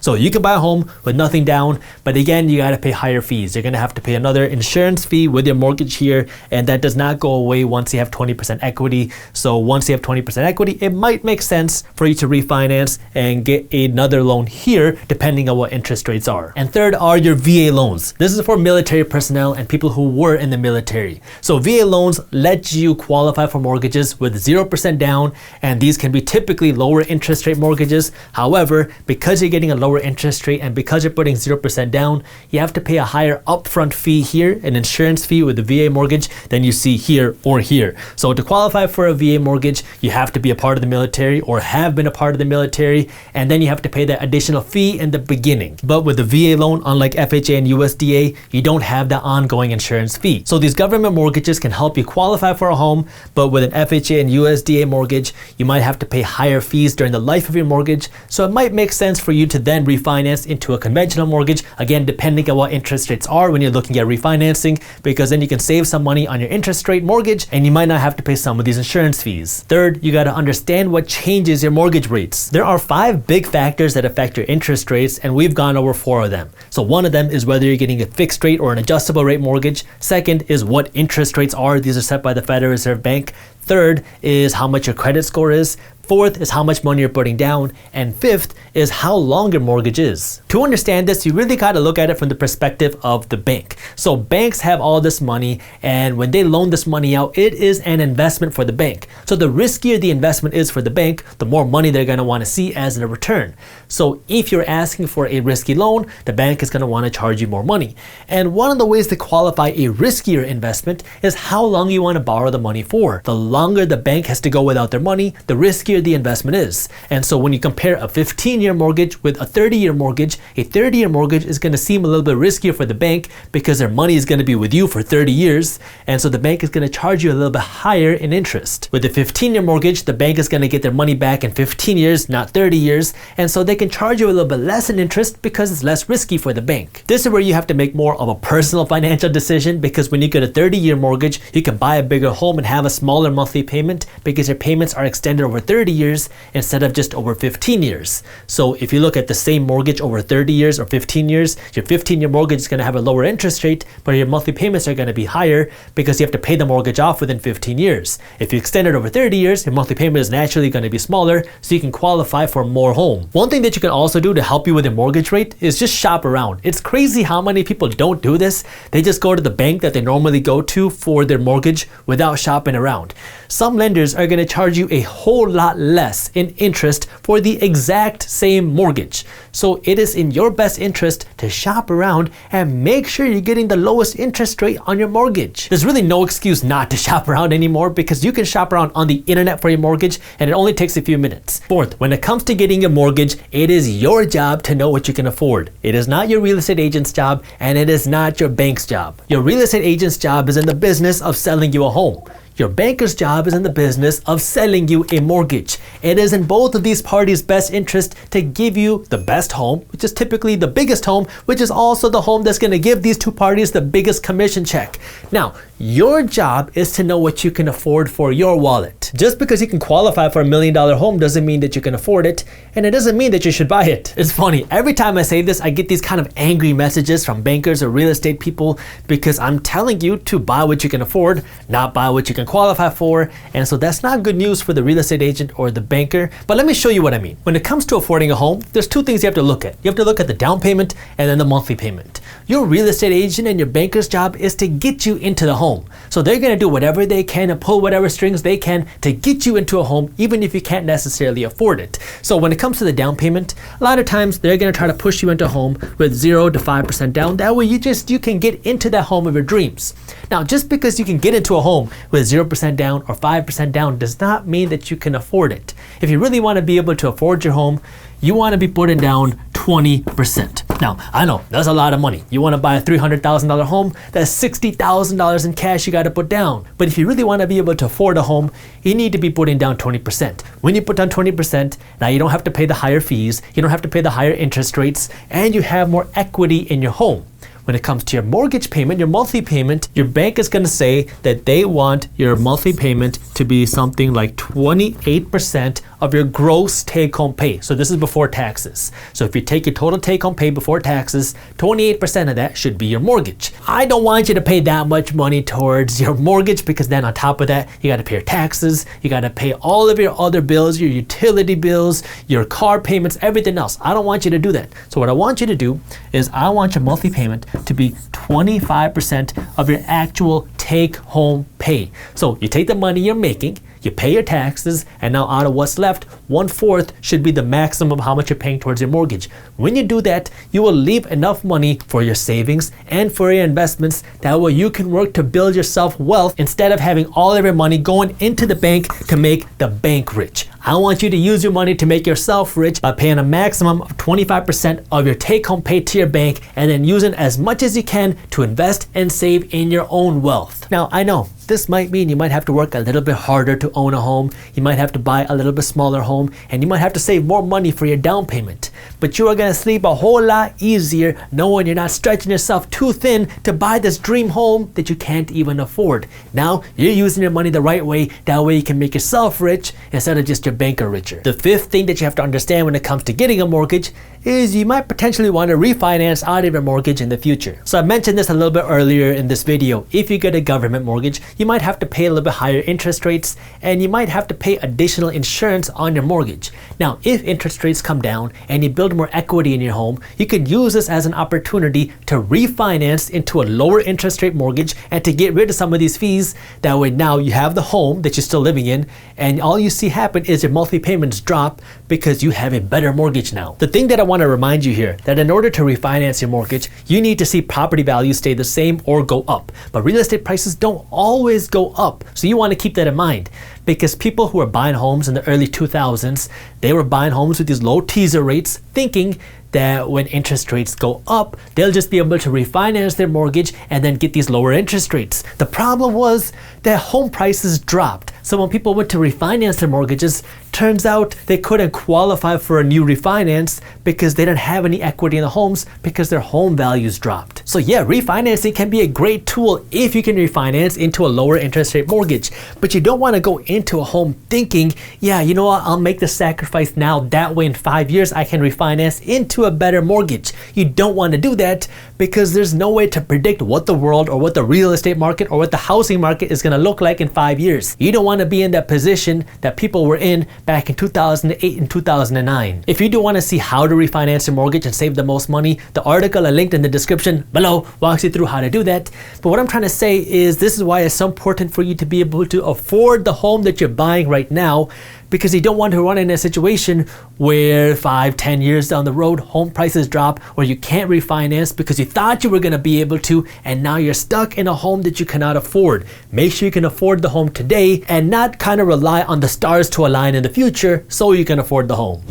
So you can buy a home with nothing down, but again, you got to pay higher fees. You're going to have to pay another insurance fee with your mortgage here, and that does not go away once you have 20% equity. So once you have 20% equity, it might make sense for you to refinance and get another loan here, depending on what interest rates are. And third are your VA loans. This is for military personnel and people who were in the military. So VA loans let you qualify for mortgages with 0% down, and these can be typically lower interest rate mortgages. However, because you're getting a lower interest rate and because you're putting 0% down, you have to pay a higher upfront fee here, an insurance fee with the VA mortgage, than you see here or here. So to qualify for a VA mortgage, you have to be a part of the military or have been a part of the military, and then you have to pay that additional fee in the beginning. But with the VA loan, unlike FHA and USDA, you don't have that ongoing insurance fee. So these government mortgages can help you qualify for a home, but with an FHA and USDA mortgage, you might have to pay higher fees during the life of your mortgage. So it might make sense for you to then refinance into a conventional mortgage, again depending on what interest rates are when you're looking at refinancing, because then you can save some money on your interest rate mortgage and you might not have to pay some of these insurance fees. Third, you got to understand what changes your mortgage rates. There are 5 big factors that affect your interest rates, and we've gone over 4 of them. So one of them is whether you're getting a fixed rate or an adjustable rate mortgage. Second is what interest rates are. These are set by the Federal Reserve Bank. Third is how much your credit score is. Fourth is how much money you're putting down. And fifth is how long your mortgage is. To understand this, you really got to look at it from the perspective of the bank. So banks have all this money, and when they loan this money out, it is an investment for the bank. So the riskier the investment is for the bank, the more money they're going to want to see as a return. So if you're asking for a risky loan, the bank is going to want to charge you more money. And one of the ways to qualify a riskier investment is how long you want to borrow the money for. The longer the bank has to go without their money, the riskier the investment is. And so when you compare a 15-year mortgage with a 30-year mortgage, a 30-year mortgage is going to seem a little bit riskier for the bank because their money is going to be with you for 30 years. And so the bank is going to charge you a little bit higher in interest. With a 15-year mortgage, the bank is going to get their money back in 15 years, not 30 years. And so they can charge you a little bit less in interest because it's less risky for the bank. This is where you have to make more of a personal financial decision, because when you get a 30-year mortgage, you can buy a bigger home and have a smaller monthly payment because your payments are extended over 30 years instead of just over 15 years. So if you look at the same mortgage over 30 years or 15 years, your 15-year mortgage is going to have a lower interest rate, but your monthly payments are going to be higher because you have to pay the mortgage off within 15 years. If you extend it over 30 years, your monthly payment is naturally going to be smaller, so you can qualify for more home. One thing that you can also do to help you with your mortgage rate is just shop around. It's crazy how many people don't do this. They just go to the bank that they normally go to for their mortgage without shopping around. Some lenders are going to charge you a whole lot less in interest for the exact same mortgage. So it is in your best interest to shop around and make sure you're getting the lowest interest rate on your mortgage. There's really no excuse not to shop around anymore, because you can shop around on the internet for your mortgage and it only takes a few minutes. Fourth, when it comes to getting a mortgage, it is your job to know what you can afford. It is not your real estate agent's job, and it is not your bank's job. Your real estate agent's job is in the business of selling you a home. Your banker's job is in the business of selling you a mortgage. It is in both of these parties' best interest to give you the best home, which is typically the biggest home, which is also the home that's going to give these two parties the biggest commission check. Now, your job is to know what you can afford for your wallet. Just because you can qualify for $1 million home doesn't mean that you can afford it, and it doesn't mean that you should buy it. It's funny, every time I say this, I get these kind of angry messages from bankers or real estate people because I'm telling you to buy what you can afford, not buy what you can qualify for. And so that's not good news for the real estate agent or the banker. But let me show you what I mean. When it comes to affording a home, there's two things you have to look at. You have to look at the down payment and then the monthly payment. Your real estate agent and your banker's job is to get you into the home. So they're going to do whatever they can and pull whatever strings they can to get you into a home, even if you can't necessarily afford it. So when it comes to the down payment, a lot of times they're going to try to push you into a home with 0 to 5% down. That way you can get into that home of your dreams. Now, just because you can get into a home with 0% down or 5% down does not mean that you can afford it. If you really want to be able to afford your home, you want to be putting down 20%. Now, I know that's a lot of money. You want to buy a $300,000 home, that's $60,000 in cash you got to put down. But if you really want to be able to afford a home, you need to be putting down 20%. When you put down 20%, now you don't have to pay the higher fees, you don't have to pay the higher interest rates, and you have more equity in your home. When it comes to your mortgage payment, your monthly payment, your bank is going to say that they want your monthly payment to be something like 28% of your gross take-home pay. So this is before taxes. So if you take your total take-home pay before taxes, 28% of that should be your mortgage. I don't want you to pay that much money towards your mortgage, because then on top of that, you got to pay your taxes, you got to pay all of your other bills, your utility bills, your car payments, everything else. I don't want you to do that. So what I want you to do is I want your monthly payment to be 25% of your actual take-home pay. So you take the money you're making, you pay your taxes, and now out of what's left, 1/4 should be the maximum of how much you're paying towards your mortgage. When you do that, you will leave enough money for your savings and for your investments. That way you can work to build yourself wealth instead of having all of your money going into the bank to make the bank rich. I want you to use your money to make yourself rich by paying a maximum of 25% of your take-home pay to your bank, and then using as much as you can to invest and save in your own wealth. Now, I know this might mean you might have to work a little bit harder to own a home, you might have to buy a little bit smaller home, and you might have to save more money for your down payment. But you are going to sleep a whole lot easier knowing you're not stretching yourself too thin to buy this dream home that you can't even afford. Now, you're using your money the right way. That way you can make yourself rich instead of just your banker richer. The fifth thing that you have to understand when it comes to getting a mortgage is you might potentially want to refinance out of your mortgage in the future. So I mentioned this a little bit earlier in this video. If you get a government mortgage, you might have to pay a little bit higher interest rates, and you might have to pay additional insurance on your mortgage. Now, if interest rates come down and you build more equity in your home, you could use this as an opportunity to refinance into a lower interest rate mortgage and to get rid of some of these fees. That way now you have the home that you're still living in, and all you see happen is your monthly payments drop because you have a better mortgage now. The thing that I want to remind you here, that in order to refinance your mortgage, you need to see property values stay the same or go up. But real estate prices don't always go up. So you want to keep that in mind, because people who were buying homes in the early 2000s, they were buying homes with these low teaser rates, thinking that when interest rates go up, they'll just be able to refinance their mortgage and then get these lower interest rates. The problem was that home prices dropped. So when people went to refinance their mortgages, turns out they couldn't qualify for a new refinance because they didn't have any equity in the homes because their home values dropped. So yeah, refinancing can be a great tool if you can refinance into a lower interest rate mortgage. But you don't want to go into a home thinking, yeah, you know what, I'll make the sacrifice now. That way in 5 years I can refinance into a better mortgage. You don't want to do that because there's no way to predict what the world or what the real estate market or what the housing market is going to look like in 5 years. You don't want to be in that position that people were in back in 2008 and 2009. If you do want to see how to refinance your mortgage and save the most money, the article I linked in the description below walks you through how to do that. But what I'm trying to say is this is why it's so important for you to be able to afford the home that you're buying right now, because you don't want to run in a situation where 5-10 years down the road, home prices drop, or you can't refinance because you thought you were going to be able to, and now you're stuck in a home that you cannot afford. Make sure you can afford the home today and not kind of rely on the stars to align in the future so you can afford the home.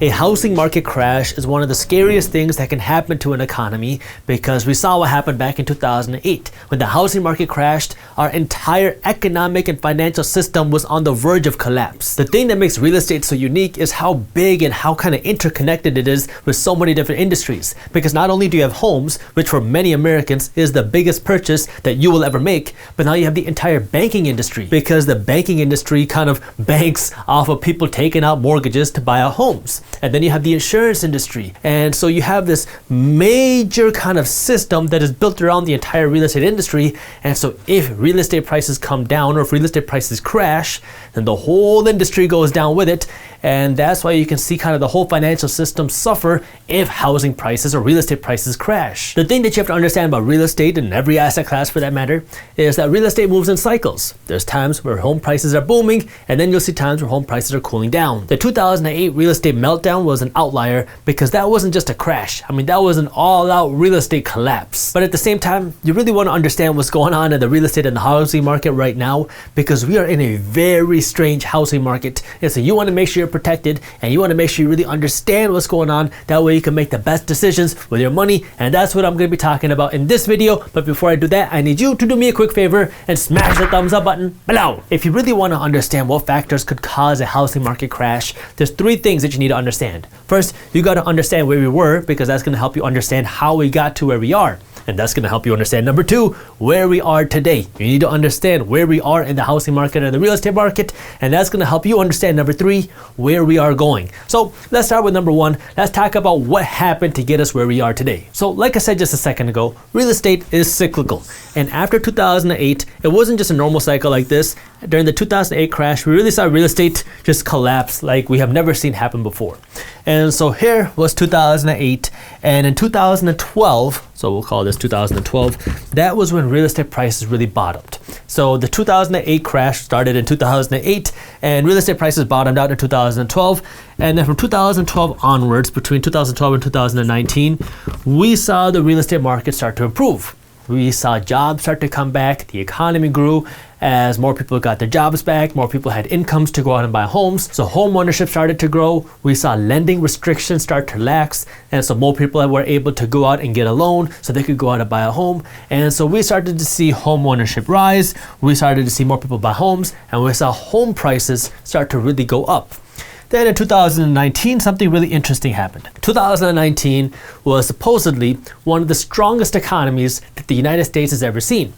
A housing market crash is one of the scariest things that can happen to an economy, because we saw what happened back in 2008. When the housing market crashed, our entire economic and financial system was on the verge of collapse. The thing that makes real estate so unique is how big and how kind of interconnected it is with so many different industries. Because not only do you have homes, which for many Americans is the biggest purchase that you will ever make, but now you have the entire banking industry, because the banking industry kind of banks off of people taking out mortgages to buy out homes. And then you have the insurance industry. And so you have this major kind of system that is built around the entire real estate industry. And so if real estate prices come down, or if real estate prices crash, then the whole industry goes down with it. And that's why you can see kind of the whole financial system suffer if housing prices or real estate prices crash. The thing that you have to understand about real estate, and every asset class for that matter, is that real estate moves in cycles. There's times where home prices are booming, and then you'll see times where home prices are cooling down. The 2008 real estate meltdown was an outlier because that wasn't just a crash. I mean, that was an all-out real estate collapse. But at the same time, you really want to understand what's going on in the real estate and the housing market right now, because we are in a very strange housing market. And so you want to make sure you're protected, and you want to make sure you really understand what's going on. That way you can make the best decisions with your money, and that's what I'm going to be talking about in this video. But before I do that, I need you to do me a quick favor and smash the thumbs up button below. If you really want to understand what factors could cause a housing market crash, there's 3 things that you need to understand. First, you got to understand where we were, because that's going to help you understand how we got to where we are. And that's going to help you understand, number 2, where we are today. You need to understand where we are in the housing market and the real estate market, and that's going to help you understand, number 3, where we are going. So let's start with number 1. Let's talk about what happened to get us where we are today. So like I said just a second ago, real estate is cyclical. And after 2008, it wasn't just a normal cycle like this. During the 2008 crash, we really saw real estate just collapse like we have never seen happen before. And so here was 2008, and in 2012, so we'll call this 2012, that was when real estate prices really bottomed. So the 2008 crash started in 2008, and real estate prices bottomed out in 2012. And then from 2012 onwards, between 2012 and 2019, we saw the real estate market start to improve. We saw jobs start to come back, the economy grew as more people got their jobs back, more people had incomes to go out and buy homes. So home ownership started to grow. We saw lending restrictions start to relax, and so more people were able to go out and get a loan so they could go out and buy a home. And so we started to see home ownership rise. We started to see more people buy homes, and we saw home prices start to really go up. Then in 2019, something really interesting happened. 2019 was supposedly one of the strongest economies that the United States has ever seen.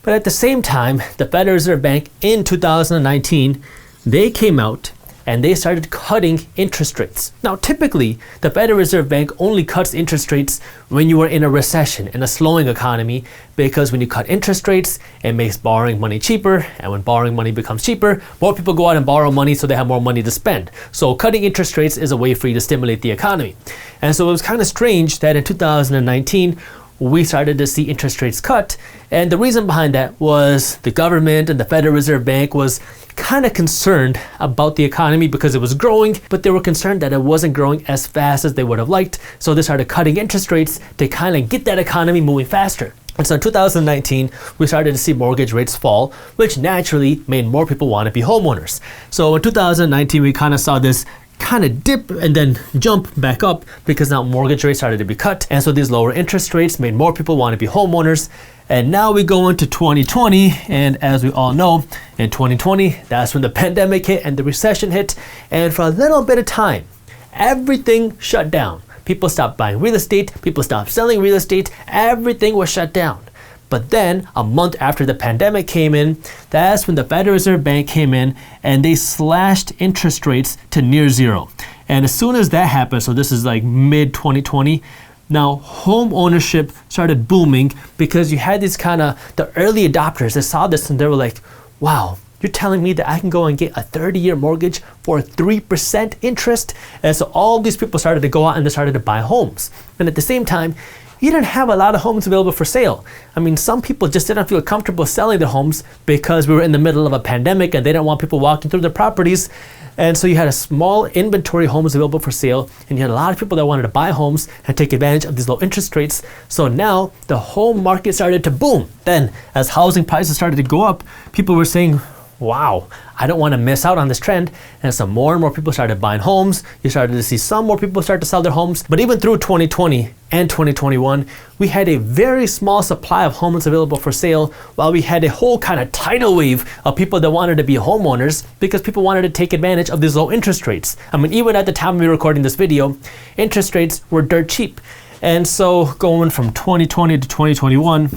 But at the same time, the Federal Reserve Bank in 2019, they came out and they started cutting interest rates. Now, typically, the Federal Reserve Bank only cuts interest rates when you are in a recession, in a slowing economy, because when you cut interest rates, it makes borrowing money cheaper, and when borrowing money becomes cheaper, more people go out and borrow money so they have more money to spend. So cutting interest rates is a way for you to stimulate the economy. And so it was kind of strange that in 2019, we started to see interest rates cut. And the reason behind that was the government and the Federal Reserve Bank was kind of concerned about the economy because it was growing, but they were concerned that it wasn't growing as fast as they would have liked. So they started cutting interest rates to kind of get that economy moving faster. And so in 2019, we started to see mortgage rates fall, which naturally made more people want to be homeowners. So in 2019, we kind of saw this kind of dip and then jump back up because now mortgage rates started to be cut. And so these lower interest rates made more people want to be homeowners. And now we go into 2020. And as we all know, in 2020, that's when the pandemic hit and the recession hit. And for a little bit of time, everything shut down. People stopped buying real estate. People stopped selling real estate. Everything was shut down. But then a month after the pandemic came in, that's when the Federal Reserve Bank came in and they slashed interest rates to near zero. And as soon as that happened, so this is like mid 2020, now home ownership started booming because you had these kind of the early adopters that saw this and they were like, wow, you're telling me that I can go and get a 30-year mortgage for 3% interest? And so all these people started to go out and they started to buy homes. And at the same time, you didn't have a lot of homes available for sale. I mean, some people just didn't feel comfortable selling their homes because we were in the middle of a pandemic and they didn't want people walking through their properties. And so you had a small inventory of homes available for sale, and you had a lot of people that wanted to buy homes and take advantage of these low interest rates. So now the home market started to boom. Then as housing prices started to go up, people were saying, wow, I don't want to miss out on this trend. And so more and more people started buying homes. You started to see some more people start to sell their homes. But even through 2020 and 2021, we had a very small supply of homes available for sale, while we had a whole kind of tidal wave of people that wanted to be homeowners because people wanted to take advantage of these low interest rates. I mean, even at the time we were recording this video, interest rates were dirt cheap. And so going from 2020 to 2021,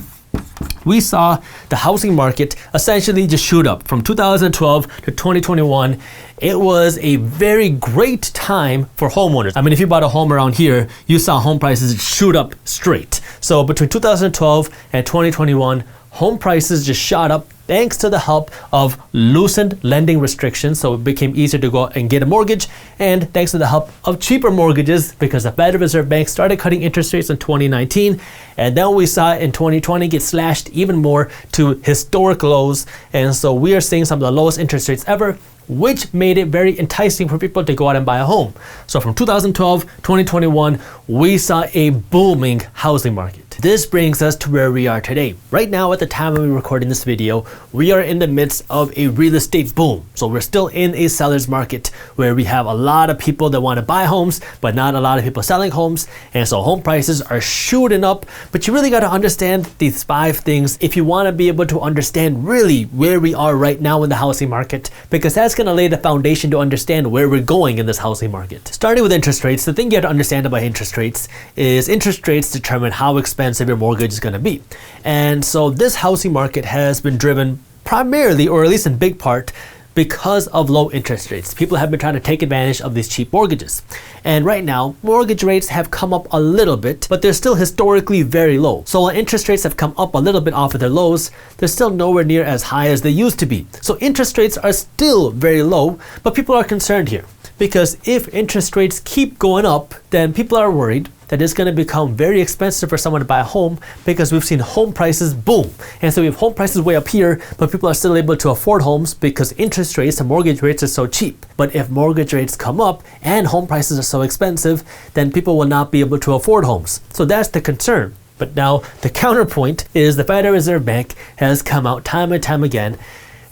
we saw the housing market essentially just shoot up. From 2012 to 2021, it was a very great time for homeowners. I mean, if you bought a home around here, you saw home prices shoot up straight. So between 2012 and 2021, home prices just shot up thanks to the help of loosened lending restrictions. So it became easier to go out and get a mortgage, and thanks to the help of cheaper mortgages because the Federal Reserve Bank started cutting interest rates in 2019. And then we saw it in 2020 get slashed even more to historic lows. And so we are seeing some of the lowest interest rates ever, which made it very enticing for people to go out and buy a home. So from 2012, 2021, we saw a booming housing market. This brings us to where we are today. Right now, at the time when we're recording this video, we are in the midst of a real estate boom. So we're still in a seller's market where we have a lot of people that want to buy homes, but not a lot of people selling homes. And so home prices are shooting up. But you really got to understand these 5 things if you want to be able to understand really where we are right now in the housing market, because that's going to lay the foundation to understand where we're going in this housing market. Starting with interest rates, the thing you have to understand about interest rates is interest rates determine how expensive your mortgage is going to be. And so this housing market has been driven primarily, or at least in big part, because of low interest rates. People have been trying to take advantage of these cheap mortgages. And right now, mortgage rates have come up a little bit, but they're still historically very low. So while interest rates have come up a little bit off of their lows, they're still nowhere near as high as they used to be. So interest rates are still very low, but people are concerned here. Because if interest rates keep going up, then people are worried that it's going to become very expensive for someone to buy a home, because we've seen home prices boom. And so we have home prices way up here, but people are still able to afford homes because interest rates and mortgage rates are so cheap. But if mortgage rates come up and home prices are so expensive, then people will not be able to afford homes. So that's the concern. But now the counterpoint is the Federal Reserve Bank has come out time and time again,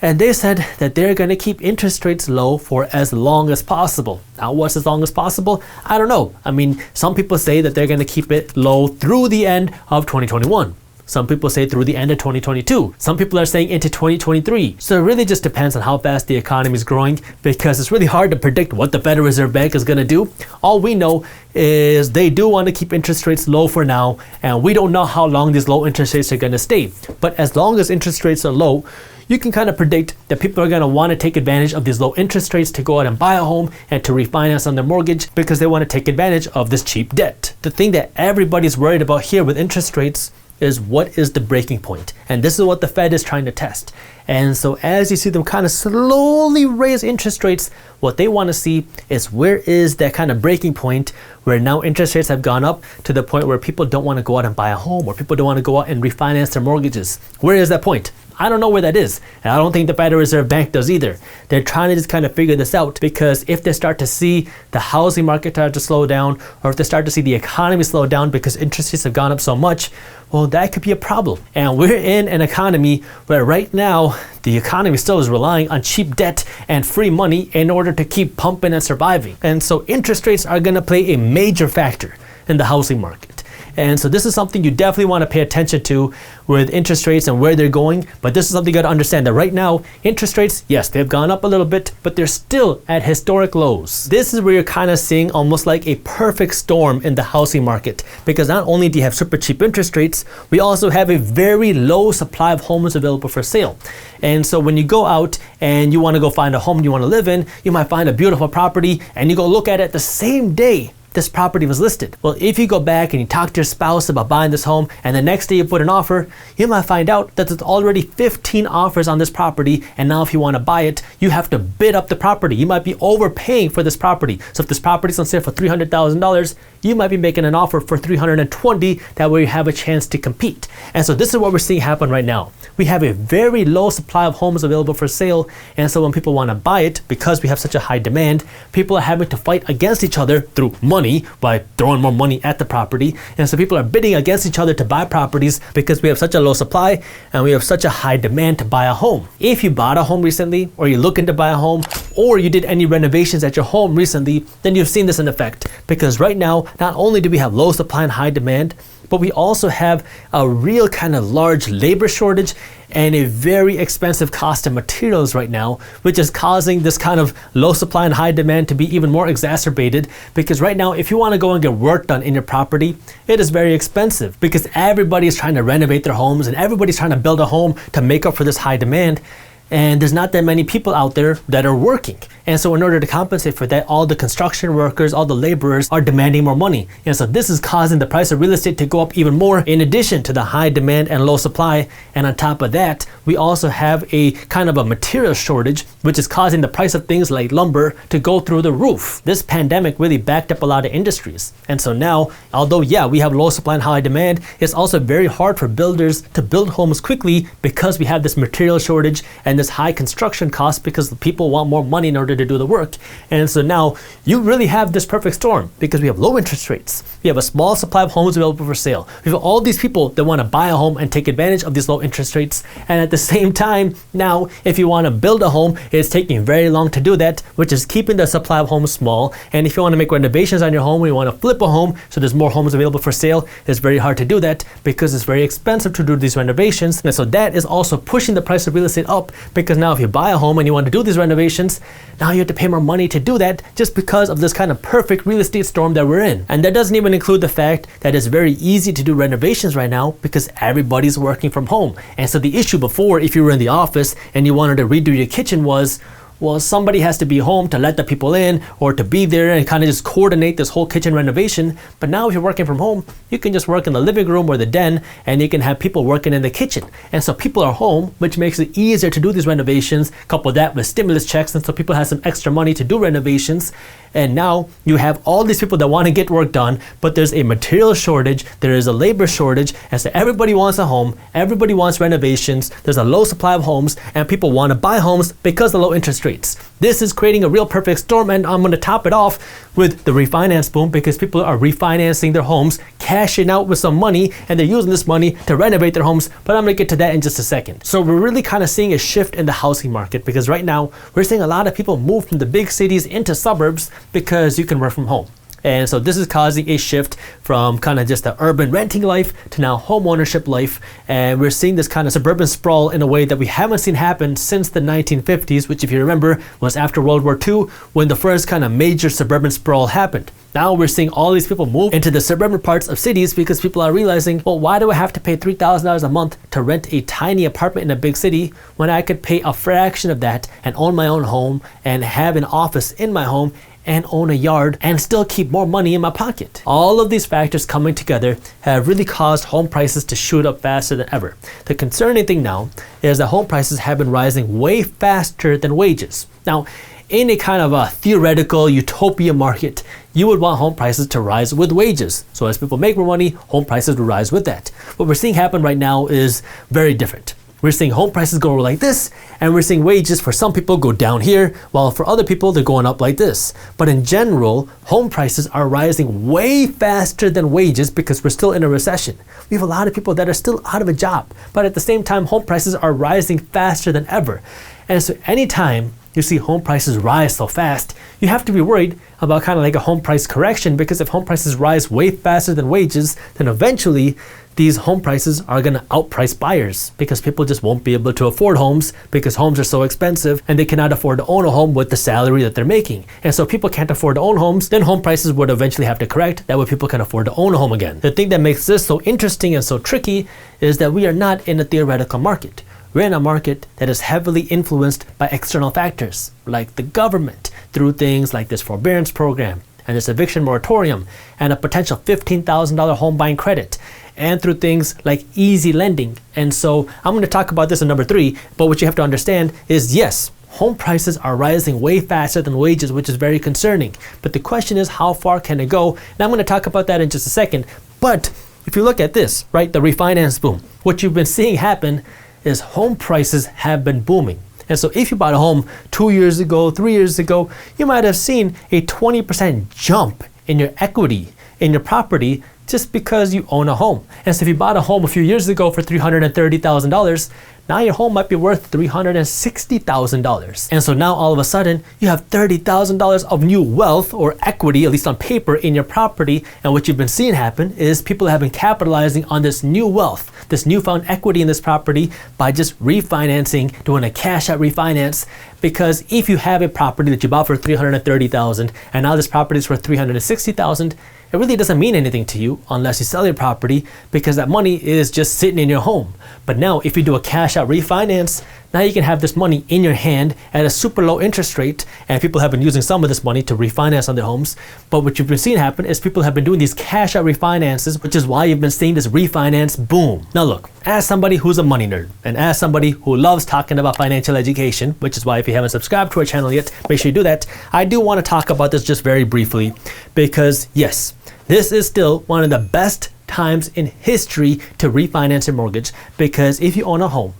and they said that they're going to keep interest rates low for as long as possible. Now, what's as long as possible? I don't know. I mean, some people say that they're going to keep it low through the end of 2021. Some people say through the end of 2022. Some people are saying into 2023. So it really just depends on how fast the economy is growing, because it's really hard to predict what the Federal Reserve Bank is going to do. All we know is they do want to keep interest rates low for now, and we don't know how long these low interest rates are going to stay. But as long as interest rates are low, you can kind of predict that people are going to want to take advantage of these low interest rates to go out and buy a home and to refinance on their mortgage, because they want to take advantage of this cheap debt. The thing that everybody's worried about here with interest rates is what is the breaking point? And this is what the Fed is trying to test. And so as you see them kind of slowly raise interest rates, what they want to see is where is that kind of breaking point where now interest rates have gone up to the point where people don't want to go out and buy a home, or people don't want to go out and refinance their mortgages. Where is that point? I don't know where that is. And I don't think the Federal Reserve Bank does either. They're trying to just kind of figure this out, because if they start to see the housing market start to slow down, or if they start to see the economy slow down because interest rates have gone up so much, well, that could be a problem. And we're in an economy where right now, the economy still is relying on cheap debt and free money in order to keep pumping and surviving. And so interest rates are going to play a major factor in the housing market. And so this is something you definitely want to pay attention to with interest rates and where they're going. But this is something you got to understand, that right now, interest rates, yes, they've gone up a little bit, but they're still at historic lows. This is where you're kind of seeing almost like a perfect storm in the housing market, because not only do you have super cheap interest rates, we also have a very low supply of homes available for sale. And so when you go out and you want to go find a home you want to live in, you might find a beautiful property and you go look at it the same day this property was listed. Well, if you go back and you talk to your spouse about buying this home, and the next day you put an offer, you might find out that there's already 15 offers on this property, and now if you want to buy it, you have to bid up the property. You might be overpaying for this property. So if this property is on sale for $300,000, you might be making an offer for $320,000. That way you have a chance to compete. And so this is what we're seeing happen right now. We have a very low supply of homes available for sale, and so when people want to buy it, because we have such a high demand, people are having to fight against each other through money by throwing more money at the property. And so people are bidding against each other to buy properties because we have such a low supply and we have such a high demand to buy a home. If you bought a home recently, or you're looking to buy a home, or you did any renovations at your home recently, then you've seen this in effect. Because right now, not only do we have low supply and high demand, but we also have a real kind of large labor shortage and a very expensive cost of materials right now, which is causing this kind of low supply and high demand to be even more exacerbated. Because right now, if you want to go and get work done in your property, it is very expensive, because everybody is trying to renovate their homes and everybody's trying to build a home to make up for this high demand. And there's not that many people out there that are working. And so in order to compensate for that, all the construction workers, all the laborers are demanding more money. And so this is causing the price of real estate to go up even more, in addition to the high demand and low supply. And on top of that, we also have a kind of a material shortage, which is causing the price of things like lumber to go through the roof. This pandemic really backed up a lot of industries. And so now, although, yeah, we have low supply and high demand, it's also very hard for builders to build homes quickly, because we have this material shortage and this high construction cost, because people want more money in order to do the work. And so now you really have this perfect storm, because we have low interest rates, we have a small supply of homes available for sale, we have all these people that want to buy a home and take advantage of these low interest rates, and at the same time, now if you want to build a home, it's taking very long to do that, which is keeping the supply of homes small. And if you want to make renovations on your home, or you want to flip a home so there's more homes available for sale, it's very hard to do that, because it's very expensive to do these renovations. And so that is also pushing the price of real estate up, because now if you buy a home and you want to do these renovations, now you have to pay more money to do that, just because of this kind of perfect real estate storm that we're in. And that doesn't even include the fact that it's very easy to do renovations right now, because everybody's working from home. And so the issue before, if you were in the office and you wanted to redo your kitchen, was, well, somebody has to be home to let the people in, or to be there and kind of just coordinate this whole kitchen renovation. But now if you're working from home, you can just work in the living room or the den, and you can have people working in the kitchen. And so people are home, which makes it easier to do these renovations. Couple that with stimulus checks, and so people have some extra money to do renovations. And now you have all these people that want to get work done, but there's a material shortage, there is a labor shortage, and so everybody wants a home, everybody wants renovations, there's a low supply of homes, and people want to buy homes because of the low interest rates. This is creating a real perfect storm, and I'm going to top it off with the refinance boom, because people are refinancing their homes, cashing out with some money, and they're using this money to renovate their homes. But I'm going to get to that in just a second. So we're really kind of seeing a shift in the housing market, because right now we're seeing a lot of people move from the big cities into suburbs because you can work from home. And so this is causing a shift from kind of just the urban renting life to now home ownership life. And we're seeing this kind of suburban sprawl in a way that we haven't seen happen since the 1950s, which if you remember was after World War II when the first kind of major suburban sprawl happened. Now we're seeing all these people move into the suburban parts of cities because people are realizing, well, why do I have to pay $3,000 a month to rent a tiny apartment in a big city when I could pay a fraction of that and own my own home and have an office in my home and own a yard and still keep more money in my pocket? All of these factors coming together have really caused home prices to shoot up faster than ever. The concerning thing now is that home prices have been rising way faster than wages. Now, in a kind of a theoretical utopia market, you would want home prices to rise with wages. So as people make more money, home prices will rise with that. What we're seeing happen right now is very different. We're seeing home prices go like this, and we're seeing wages for some people go down here, while for other people they're going up like this. But in general, home prices are rising way faster than wages because we're still in a recession. We have a lot of people that are still out of a job, but at the same time, home prices are rising faster than ever. And so anytime you see home prices rise so fast, you have to be worried about kind of like a home price correction, because if home prices rise way faster than wages, then eventually these home prices are going to outprice buyers because people just won't be able to afford homes because homes are so expensive and they cannot afford to own a home with the salary that they're making. And so if people can't afford to own homes, then home prices would eventually have to correct. That way people can afford to own a home again. The thing that makes this so interesting and so tricky is that we are not in a theoretical market. We're in a market that is heavily influenced by external factors, like the government, through things like this forbearance program and this eviction moratorium and a potential $15,000 home buying credit, and through things like easy lending. And so I'm going to talk about this in number 3, but what you have to understand is, yes, home prices are rising way faster than wages, which is very concerning. But the question is, how far can it go? And I'm going to talk about that in just a second. But if you look at this, right, the refinance boom, what you've been seeing happen is home prices have been booming. And so if you bought a home 2 years ago, 3 years ago, you might have seen a 20% jump in your equity in your property just because you own a home. And so if you bought a home a few years ago for $330,000, now your home might be worth $360,000. And so now all of a sudden you have $30,000 of new wealth or equity, at least on paper, in your property. And what you've been seeing happen is people have been capitalizing on this new wealth, this newfound equity in this property by just refinancing, doing a cash out refinance. Because if you have a property that you bought for $330,000 and now this property is worth $360,000, it really doesn't mean anything to you unless you sell your property, because that money is just sitting in your home. But now if you do a cash out refinance, now you can have this money in your hand at a super low interest rate, and people have been using some of this money to refinance on their homes. But what you've been seeing happen is people have been doing these cash out refinances, which is why you've been seeing this refinance boom. Now look, as somebody who's a money nerd and as somebody who loves talking about financial education, which is why if you haven't subscribed to our channel yet, make sure you do that. I do want to talk about this just very briefly because yes, this is still one of the best times in history to refinance your mortgage, because if you own a home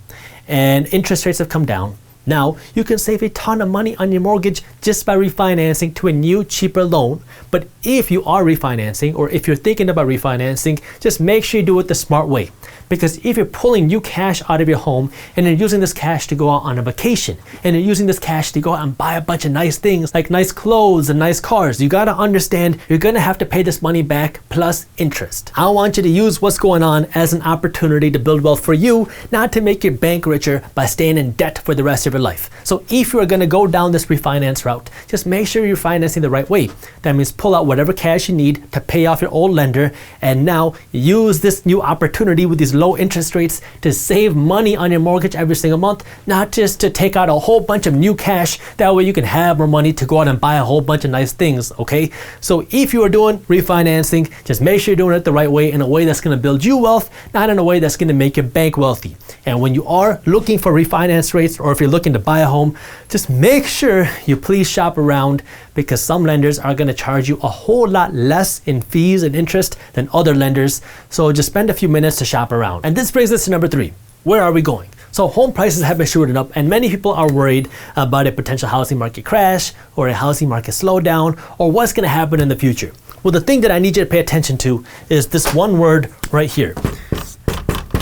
and interest rates have come down, now you can save a ton of money on your mortgage just by refinancing to a new, cheaper loan. But if you are refinancing, or if you're thinking about refinancing, just make sure you do it the smart way. Because if you're pulling new cash out of your home and you're using this cash to go out on a vacation, and you're using this cash to go out and buy a bunch of nice things like nice clothes and nice cars, you gotta understand you're gonna have to pay this money back plus interest. I want you to use what's going on as an opportunity to build wealth for you, not to make your bank richer by staying in debt for the rest of your life. So if you're gonna go down this refinance route, just make sure you're financing the right way. That means pull out whatever cash you need to pay off your old lender, and now use this new opportunity with these low interest rates to save money on your mortgage every single month, not just to take out a whole bunch of new cash. That way you can have more money to go out and buy a whole bunch of nice things, okay? So if you are doing refinancing, just make sure you're doing it the right way, in a way that's gonna build you wealth, not in a way that's gonna make your bank wealthy. And when you are looking for refinance rates, or if you're looking to buy a home, just make sure you please shop around, because some lenders are gonna charge you a whole lot less in fees and interest than other lenders. So just spend a few minutes to shop around. And this brings us to number 3. Where are we going? So home prices have been shooting up, and many people are worried about a potential housing market crash or a housing market slowdown, or what's gonna happen in the future. Well, the thing that I need you to pay attention to is this one word right here,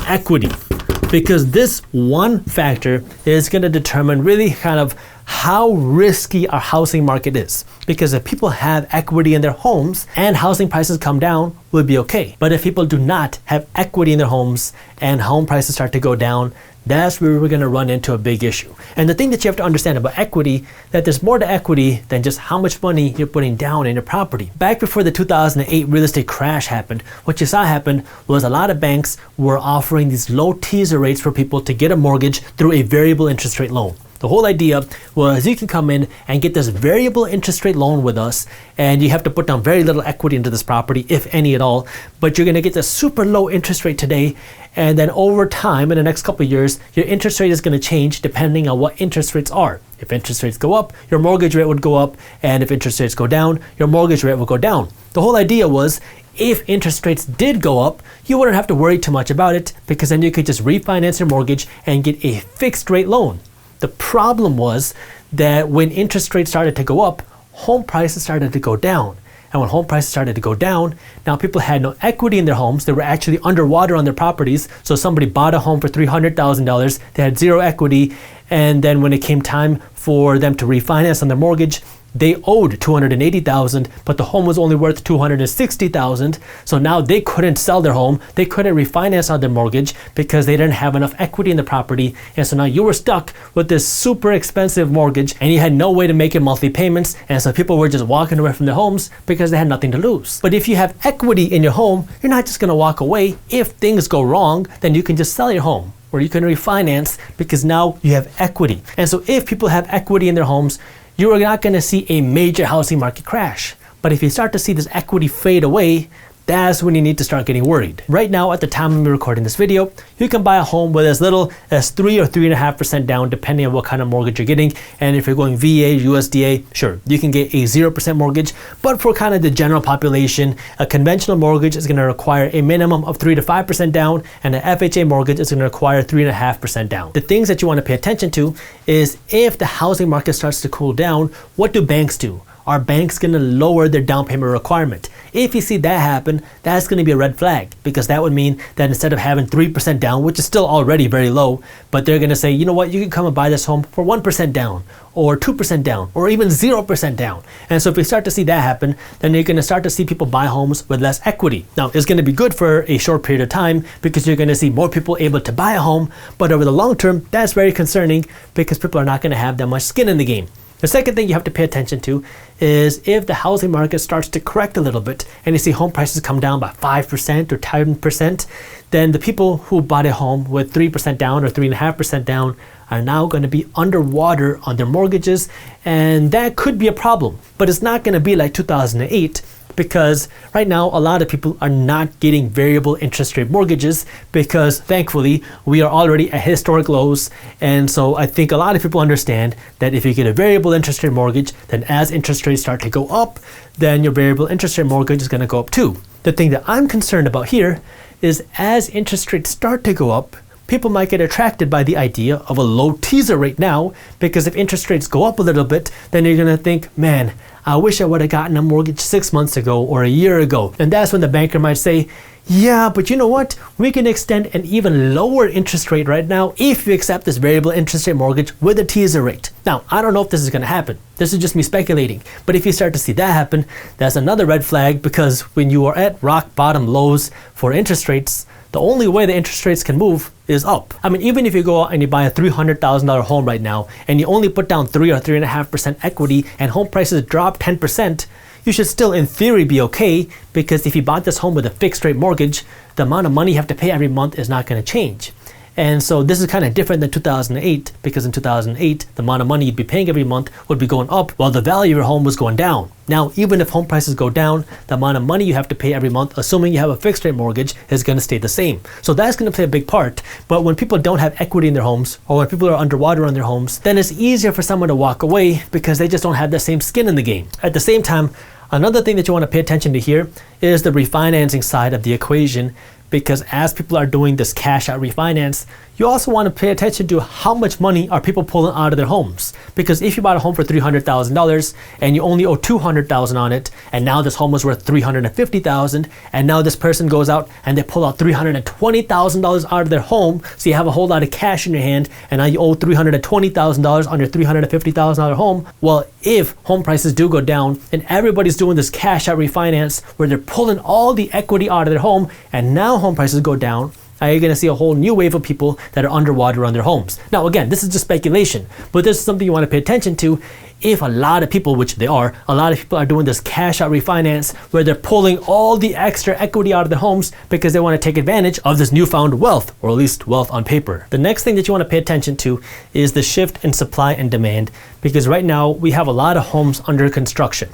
equity. Because this one factor is gonna determine really kind of how risky our housing market is. Because if people have equity in their homes and housing prices come down, we'll be okay. But if people do not have equity in their homes and home prices start to go down, that's where we're going to run into a big issue. And the thing that you have to understand about equity, that there's more to equity than just how much money you're putting down in your property. Back before the 2008 real estate crash happened, what you saw happen was a lot of banks were offering these low teaser rates for people to get a mortgage through a variable interest rate loan. The whole idea was you can come in and get this variable interest rate loan with us, and you have to put down very little equity into this property, if any at all, but you're going to get this super low interest rate today, and then over time, in the next couple of years, your interest rate is going to change depending on what interest rates are. If interest rates go up, your mortgage rate would go up, and if interest rates go down, your mortgage rate will go down. The whole idea was if interest rates did go up, you wouldn't have to worry too much about it, because then you could just refinance your mortgage and get a fixed rate loan. The problem was that when interest rates started to go up, home prices started to go down. And when home prices started to go down, now people had no equity in their homes. They were actually underwater on their properties. So somebody bought a home for $300,000. They had zero equity. And then when it came time for them to refinance on their mortgage, they owed $280,000, but the home was only worth $260,000. So now they couldn't sell their home. They couldn't refinance on their mortgage because they didn't have enough equity in the property. And so now you were stuck with this super expensive mortgage, and you had no way to make your monthly payments. And so people were just walking away from their homes because they had nothing to lose. But if you have equity in your home, you're not just going to walk away. If things go wrong, then you can just sell your home, or you can refinance, because now you have equity. And so if people have equity in their homes, you are not going to see a major housing market crash. But if you start to see this equity fade away, that's when you need to start getting worried. Right now, at the time I'm recording this video, you can buy a home with as little as 3 or 3.5% down, depending on what kind of mortgage you're getting. And if you're going VA, USDA, sure, you can get a 0% mortgage. But for kind of the general population, a conventional mortgage is going to require a minimum of 3 to 5% down, and an FHA mortgage is going to require 3.5% down. The things that you want to pay attention to is if the housing market starts to cool down, what do banks do? Are banks going to lower their down payment requirement? If you see that happen, that's going to be a red flag, because that would mean that instead of having 3% down, which is still already very low, but they're going to say, you know what, you can come and buy this home for 1% down, or 2% down, or even 0% down. And so if we start to see that happen, then you're going to start to see people buy homes with less equity. Now, it's going to be good for a short period of time, because you're going to see more people able to buy a home, but over the long term, that's very concerning, because people are not going to have that much skin in the game. The second thing you have to pay attention to is if the housing market starts to correct a little bit and you see home prices come down by 5% or 10%, then the people who bought a home with 3% down or 3.5% down are now going to be underwater on their mortgages, and that could be a problem. But it's not going to be like 2008, because right now a lot of people are not getting variable interest rate mortgages, because thankfully we are already at historic lows. And so I think a lot of people understand that if you get a variable interest rate mortgage, then as interest rates start to go up, then your variable interest rate mortgage is going to go up too. The thing that I'm concerned about here is as interest rates start to go up, people might get attracted by the idea of a low teaser rate now, because if interest rates go up a little bit, then you're going to think, man, I wish I would have gotten a mortgage 6 months ago or a year ago. And that's when the banker might say, yeah, but you know what? We can extend an even lower interest rate right now if you accept this variable interest rate mortgage with a teaser rate. Now, I don't know if this is going to happen. This is just me speculating. But if you start to see that happen, that's another red flag, because when you are at rock bottom lows for interest rates, the only way the interest rates can move is up. I mean, even if you go out and you buy a $300,000 home right now and you only put down 3 or 3.5% equity and home prices drop 10%, you should still in theory be okay, because if you bought this home with a fixed rate mortgage, the amount of money you have to pay every month is not going to change. And so this is kind of different than 2008, because in 2008, the amount of money you'd be paying every month would be going up while the value of your home was going down. Now, even if home prices go down, the amount of money you have to pay every month, assuming you have a fixed rate mortgage, is going to stay the same. So that's going to play a big part. But when people don't have equity in their homes, or when people are underwater on their homes, then it's easier for someone to walk away, because they just don't have the same skin in the game. At the same time, another thing that you want to pay attention to here is the refinancing side of the equation, because as people are doing this cash out refinance, You also want to pay attention to how much money are people pulling out of their homes. Because if you bought a home for $300,000 and you only owe $200,000 on it, and now this home was worth $350,000, and now this person goes out and they pull out $320,000 out of their home, so you have a whole lot of cash in your hand, and now you owe $320,000 on your $350,000 home. Well, if home prices do go down and everybody's doing this cash out refinance where they're pulling all the equity out of their home, and now home prices go down, you're going to see a whole new wave of people that are underwater on their homes. Now, again, this is just speculation, but this is something you want to pay attention to. If a lot of people, which they are, a lot of people are doing this cash out refinance where they're pulling all the extra equity out of their homes because they want to take advantage of this newfound wealth, or at least wealth on paper. The next thing that you want to pay attention to is the shift in supply and demand, because right now we have a lot of homes under construction.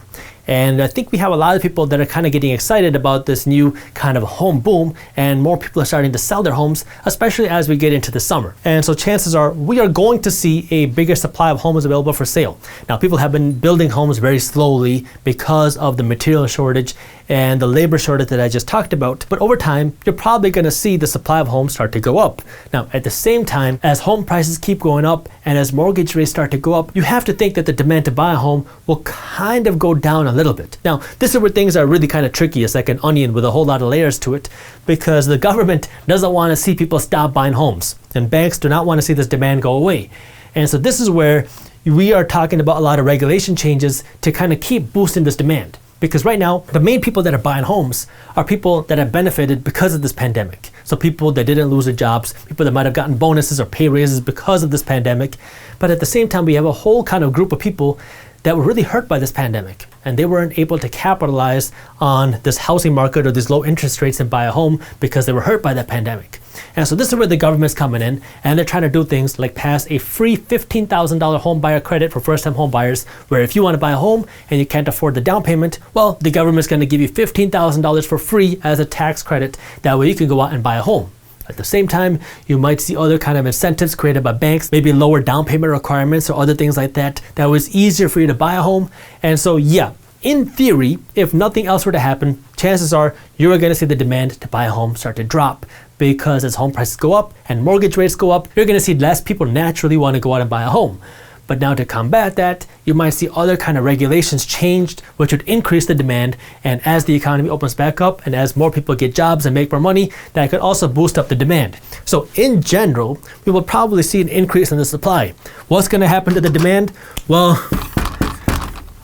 And I think we have a lot of people that are kind of getting excited about this new kind of home boom, and more people are starting to sell their homes, especially as we get into the summer. And so chances are we are going to see a bigger supply of homes available for sale. Now, people have been building homes very slowly because of the material shortage and the labor shortage that I just talked about. But over time, you're probably going to see the supply of homes start to go up. Now, at the same time, as home prices keep going up and as mortgage rates start to go up, you have to think that the demand to buy a home will kind of go down a little bit. Now, this is where things are really kind of tricky. It's like an onion with a whole lot of layers to it, because the government doesn't want to see people stop buying homes, and banks do not want to see this demand go away. And so this is where we are talking about a lot of regulation changes to kind of keep boosting this demand. Because right now, the main people that are buying homes are people that have benefited because of this pandemic. So people that didn't lose their jobs, people that might have gotten bonuses or pay raises because of this pandemic. But at the same time, we have a whole kind of group of people that were really hurt by this pandemic, and they weren't able to capitalize on this housing market or these low interest rates and buy a home because they were hurt by that pandemic. And so this is where the government's coming in, and they're trying to do things like pass a free $15,000 home buyer credit for first-time home buyers, where if you want to buy a home and you can't afford the down payment, well, the government's going to give you $15,000 for free as a tax credit. That way you can go out and buy a home. At the same time, you might see other kind of incentives created by banks, maybe lower down payment requirements or other things like that, that was easier for you to buy a home. And so, yeah, in theory, if nothing else were to happen, chances are you're going to see the demand to buy a home start to drop, because as home prices go up and mortgage rates go up, you're going to see less people naturally want to go out and buy a home. But now to combat that, you might see other kind of regulations changed, which would increase the demand. And as the economy opens back up and as more people get jobs and make more money, that could also boost up the demand. So in general, we will probably see an increase in the supply. What's going to happen to the demand? Well,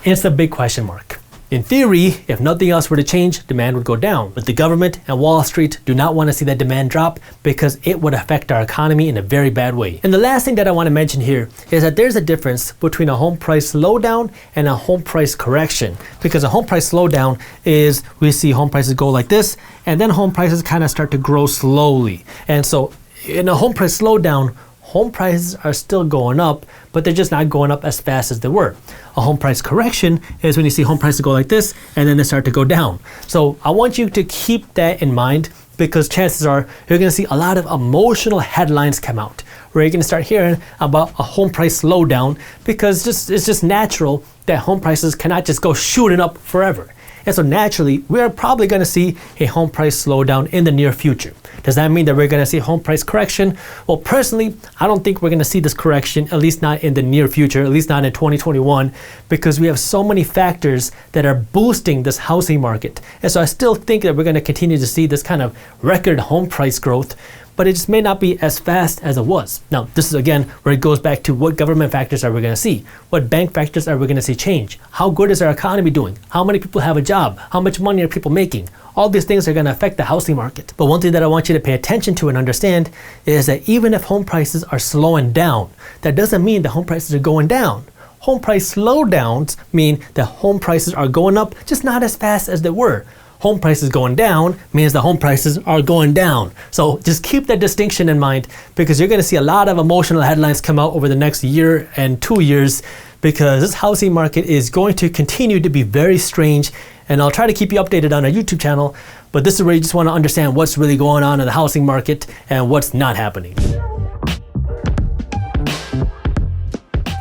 it's a big question mark. In theory, if nothing else were to change, demand would go down. But the government and Wall Street do not want to see that demand drop, because it would affect our economy in a very bad way. And the last thing that I want to mention here is that there's a difference between a home price slowdown and a home price correction. Because a home price slowdown is we see home prices go like this, and then home prices kind of start to grow slowly. And so in a home price slowdown, home prices are still going up, but they're just not going up as fast as they were. A home price correction is when you see home prices go like this and then they start to go down. So I want you to keep that in mind, because chances are you're going to see a lot of emotional headlines come out where you're going to start hearing about a home price slowdown, because it's just natural that home prices cannot just go shooting up forever. And so naturally, we are probably going to see a home price slowdown in the near future. Does that mean that we're going to see home price correction? Well, personally, I don't think we're going to see this correction, at least not in the near future, at least not in 2021, because we have so many factors that are boosting this housing market. And so I still think that we're going to continue to see this kind of record home price growth, but it just may not be as fast as it was. Now, this is again where it goes back to what government factors are we going to see? What bank factors are we going to see change? How good is our economy doing? How many people have a job? How much money are people making? All these things are going to affect the housing market. But one thing that I want you to pay attention to and understand is that even if home prices are slowing down, that doesn't mean that home prices are going down. Home price slowdowns mean that home prices are going up, just not as fast as they were. Home prices going down means the home prices are going down. So just keep that distinction in mind, because you're going to see a lot of emotional headlines come out over the next year and 2 years, because this housing market is going to continue to be very strange. And I'll try to keep you updated on our YouTube channel, but this is where you just want to understand what's really going on in the housing market and what's not happening.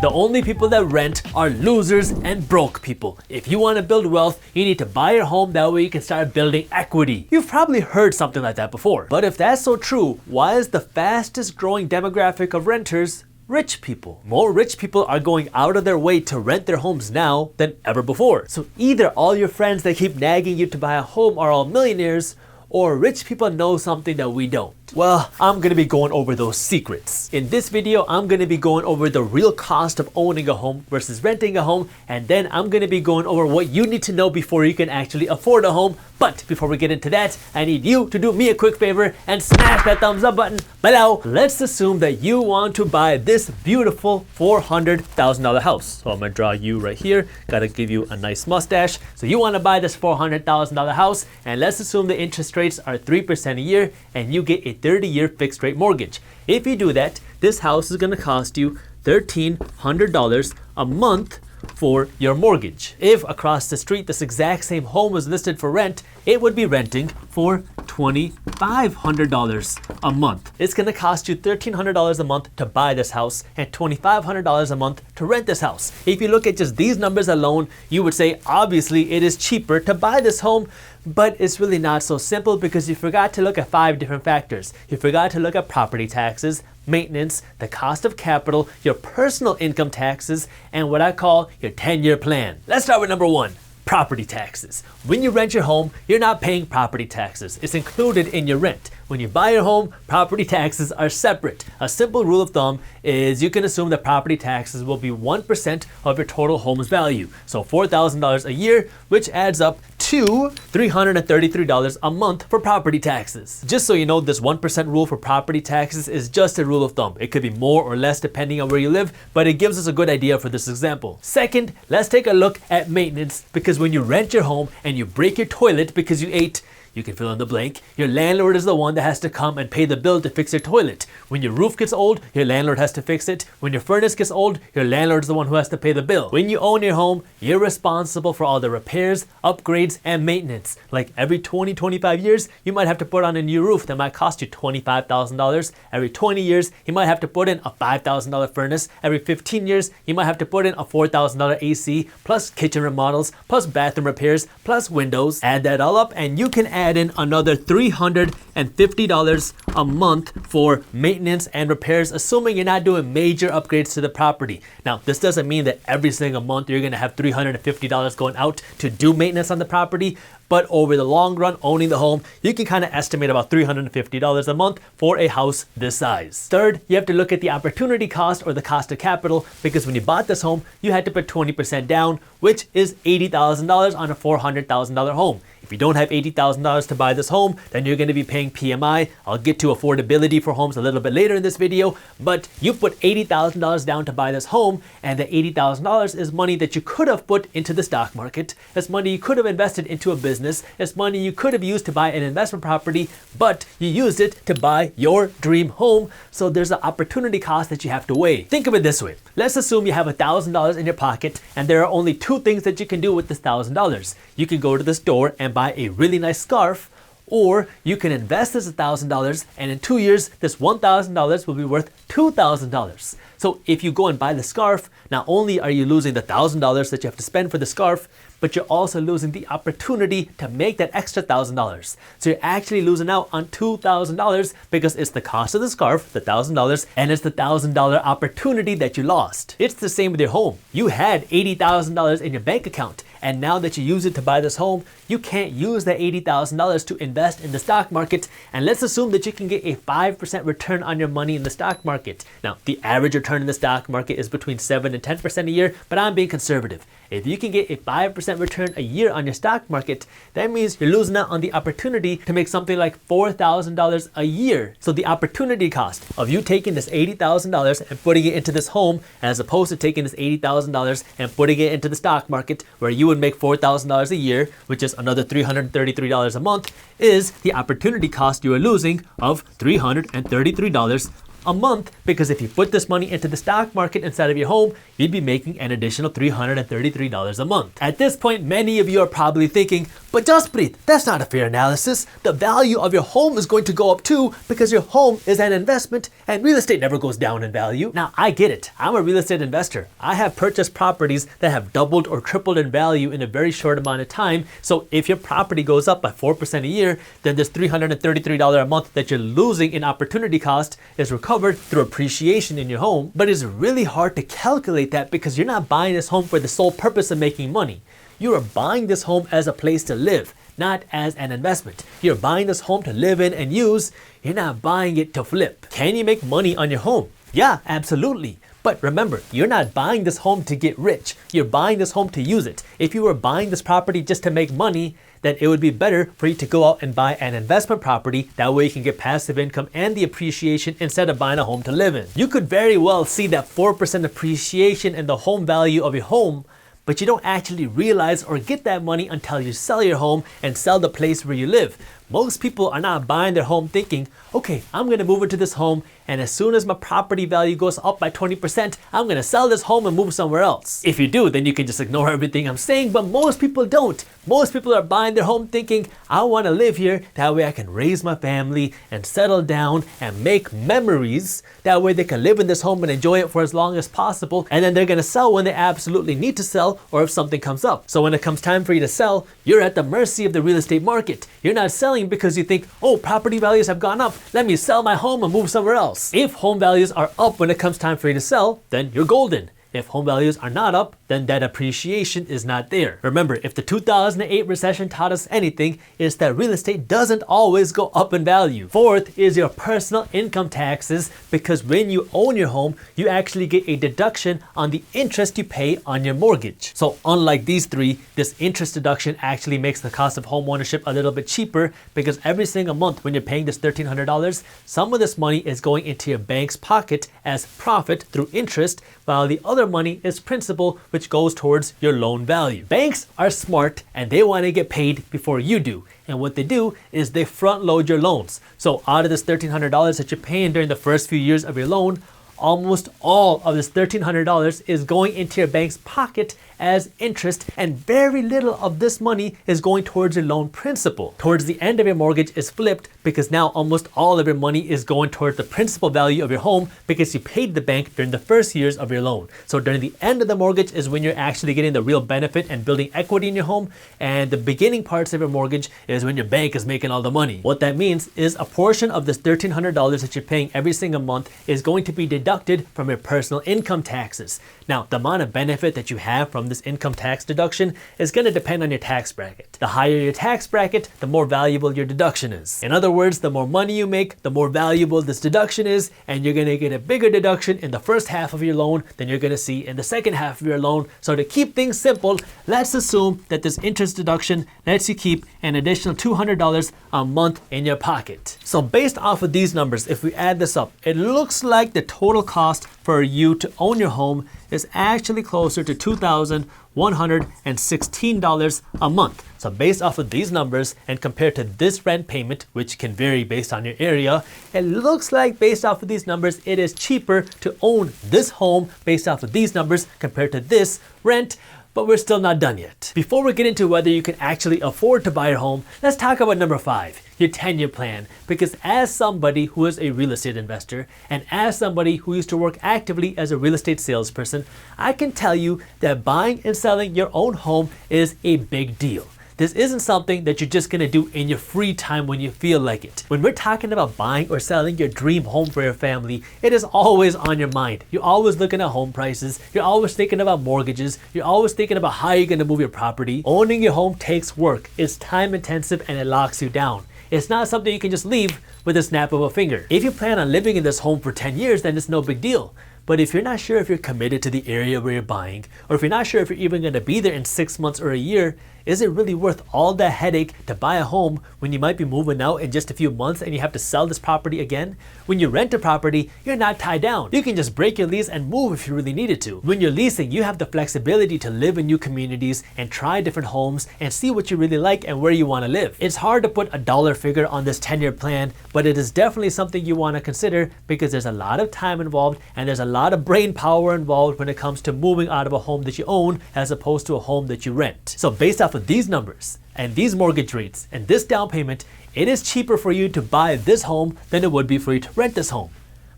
The only people that rent are losers and broke people. If you want to build wealth, you need to buy your home, that way you can start building equity. You've probably heard something like that before. But if that's so true, why is the fastest growing demographic of renters rich people? More rich people are going out of their way to rent their homes now than ever before. So either all your friends that keep nagging you to buy a home are all millionaires, or rich people know something that we don't. Well, I'm gonna be going over those secrets. In this video, I'm gonna be going over the real cost of owning a home versus renting a home, and then I'm gonna be going over what you need to know before you can actually afford a home. But before we get into that, I need you to do me a quick favor and smash that thumbs up button below. Let's assume that you want to buy this beautiful $400,000 house. So I'm gonna draw you right here, gotta give you a nice mustache. So you wanna buy this $400,000 house, and let's assume the interest rates are 3% a year, and you get a 30-year fixed rate mortgage. If you do that, this house is gonna cost you $1,300 a month for your mortgage. If across the street this exact same home was listed for rent, it would be renting for $2,500 a month. It's gonna cost you $1,300 a month to buy this house and $2,500 a month to rent this house. If you look at just these numbers alone, you would say obviously it is cheaper to buy this home, but it's really not so simple because you forgot to look at 5 different factors. You forgot to look at property taxes, maintenance, the cost of capital, your personal income taxes, and what I call your 10-year plan. Let's start with number 1. Property taxes. When you rent your home, you're not paying property taxes. It's included in your rent. When you buy your home, property taxes are separate. A simple rule of thumb is you can assume that property taxes will be 1% of your total home's value. So $4,000 a year, which adds up to $333 a month for property taxes. Just so you know, this 1% rule for property taxes is just a rule of thumb. It could be more or less depending on where you live, but it gives us a good idea for this example. Second, let's take a look at maintenance, because when you rent your home and you break your toilet because you ate, you can fill in the blank, your landlord is the one that has to come and pay the bill to fix your toilet. When your roof gets old, your landlord has to fix it. When your furnace gets old, your landlord is the one who has to pay the bill. When you own your home, you're responsible for all the repairs, upgrades, and maintenance. Like every 20-25 years, you might have to put on a new roof that might cost you $25,000. Every 20 years, you might have to put in a $5,000 furnace. Every 15 years, you might have to put in a $4,000 AC, plus kitchen remodels, plus bathroom repairs, plus windows. Add that all up and you can add in another $350 a month for maintenance and repairs, assuming you're not doing major upgrades to the property. Now, this doesn't mean that every single month you're gonna have $350 going out to do maintenance on the property, but over the long run, owning the home, you can kind of estimate about $350 a month for a house this size. Third, you have to look at the opportunity cost or the cost of capital, because when you bought this home, you had to put 20% down, which is $80,000 on a $400,000 home. If you don't have $80,000 to buy this home, then you're going to be paying PMI. I'll get to affordability for homes a little bit later in this video, but you put $80,000 down to buy this home, and the $80,000 is money that you could have put into the stock market. It's money you could have invested into a business. It's money you could have used to buy an investment property, but you used it to buy your dream home. So there's an opportunity cost that you have to weigh. Think of it this way. Let's assume you have $1,000 in your pocket, and there are only 2 things that you can do with this $1,000. You can go to the store and buy a really nice scarf, or you can invest this $1,000, and in 2 years, this $1,000 will be worth $2,000. So if you go and buy the scarf, not only are you losing the $1,000 that you have to spend for the scarf, but you're also losing the opportunity to make that extra $1,000. So you're actually losing out on $2,000 because it's the cost of the scarf, the $1,000, and it's the $1,000 opportunity that you lost. It's the same with your home. You had $80,000 in your bank account, and now that you use it to buy this home, you can't use that $80,000 to invest in the stock market. And let's assume that you can get a 5% return on your money in the stock market. Now, the average return in the stock market is between 7 and 10% a year, but I'm being conservative. If you can get a 5% return a year on your stock market, that means you're losing out on the opportunity to make something like $4,000 a year. So the opportunity cost of you taking this $80,000 and putting it into this home, as opposed to taking this $80,000 and putting it into the stock market, where you would make $4,000 a year, which is another $333 a month, is the opportunity cost you are losing of $333 a month, because if you put this money into the stock market instead of your home, you'd be making an additional $333 a month. At this point, many of you are probably thinking, but Jaspreet, that's not a fair analysis. The value of your home is going to go up too because your home is an investment and real estate never goes down in value. Now, I get it. I'm a real estate investor. I have purchased properties that have doubled or tripled in value in a very short amount of time. So if your property goes up by 4% a year, then this $333 a month that you're losing in opportunity cost is recovered through appreciation in your home. But it's really hard to calculate that because you're not buying this home for the sole purpose of making money. You are buying this home as a place to live, not as an investment. You're buying this home to live in and use. You're not buying it to flip. Can you make money on your home? Yeah, absolutely. But remember, you're not buying this home to get rich. You're buying this home to use it. If you were buying this property just to make money, then it would be better for you to go out and buy an investment property. That way you can get passive income and the appreciation instead of buying a home to live in. You could very well see that 4% appreciation in the home value of your home, but you don't actually realize or get that money until you sell your home and sell the place where you live. Most people are not buying their home thinking, okay, I'm gonna move into this home, and as soon as my property value goes up by 20%, I'm gonna sell this home and move somewhere else. If you do, then you can just ignore everything I'm saying, but most people don't. Most people are buying their home thinking, I wanna live here, that way I can raise my family and settle down and make memories. That way they can live in this home and enjoy it for as long as possible, and then they're gonna sell when they absolutely need to sell or if something comes up. So when it comes time for you to sell, you're at the mercy of the real estate market. You're not selling because you think, oh, property values have gone up, let me sell my home and move somewhere else. If home values are up when it comes time for you to sell, then you're golden. If home values are not up, then that appreciation is not there. Remember, if the 2008 recession taught us anything, it's that real estate doesn't always go up in value. Fourth is your personal income taxes, because when you own your home, you actually get a deduction on the interest you pay on your mortgage. So unlike these three, this interest deduction actually makes the cost of home ownership a little bit cheaper, because every single month when you're paying this $1,300, some of this money is going into your bank's pocket as profit through interest, while the other money is principal, which goes towards your loan value. Banks are smart and they want to get paid before you do. And what they do is they front load your loans. So out of this $1,300 that you're paying during the first few years of your loan, almost all of this $1,300 is going into your bank's pocket as interest, and very little of this money is going towards your loan principal. Towards the end of your mortgage is flipped, because now almost all of your money is going towards the principal value of your home because you paid the bank during the first years of your loan. So during the end of the mortgage is when you're actually getting the real benefit and building equity in your home, and the beginning parts of your mortgage is when your bank is making all the money. What that means is a portion of this $1,300 that you're paying every single month is going to be deducted from your personal income taxes. Now, the amount of benefit that you have from this income tax deduction is going to depend on your tax bracket. The higher your tax bracket, the more valuable your deduction is. In other words, the more money you make, the more valuable this deduction is, and you're going to get a bigger deduction in the first half of your loan than you're going to see in the second half of your loan. So to keep things simple, let's assume that this interest deduction lets you keep an additional $200 a month in your pocket. So based off of these numbers, if we add this up, it looks like the total cost for you to own your home is actually closer to $2,116 a month. So based off of these numbers and compared to this rent payment, which can vary based on your area, it looks like based off of these numbers, it is cheaper to own this home based off of these numbers compared to this rent. But we're still not done yet. Before we get into whether you can actually afford to buy your home, let's talk about number 5, your 10-year plan. Because as somebody who is a real estate investor, and as somebody who used to work actively as a real estate salesperson, I can tell you that buying and selling your own home is a big deal. This isn't something that you're just gonna do in your free time when you feel like it. When we're talking about buying or selling your dream home for your family, it is always on your mind. You're always looking at home prices, you're always thinking about mortgages, you're always thinking about how you're gonna move your property. Owning your home takes work, it's time intensive, and it locks you down. It's not something you can just leave with a snap of a finger. If you plan on living in this home for 10 years, then it's no big deal. But if you're not sure if you're committed to the area where you're buying, or if you're not sure if you're even going to be there in 6 months or a year, Is it really worth all that headache to buy a home when you might be moving out in just a few months and you have to sell this property again? When you rent a property, you're not tied down. You can just break your lease and move if you really needed to. When you're leasing, you have the flexibility to live in new communities and try different homes and see what you really like and where you want to live. It's hard to put a dollar figure on this 10-year plan, but it is definitely something you want to consider because there's a lot of time involved and there's a lot of brain power involved when it comes to moving out of a home that you own as opposed to a home that you rent. So based off of these numbers and these mortgage rates and this down payment, it is cheaper for you to buy this home than it would be for you to rent this home.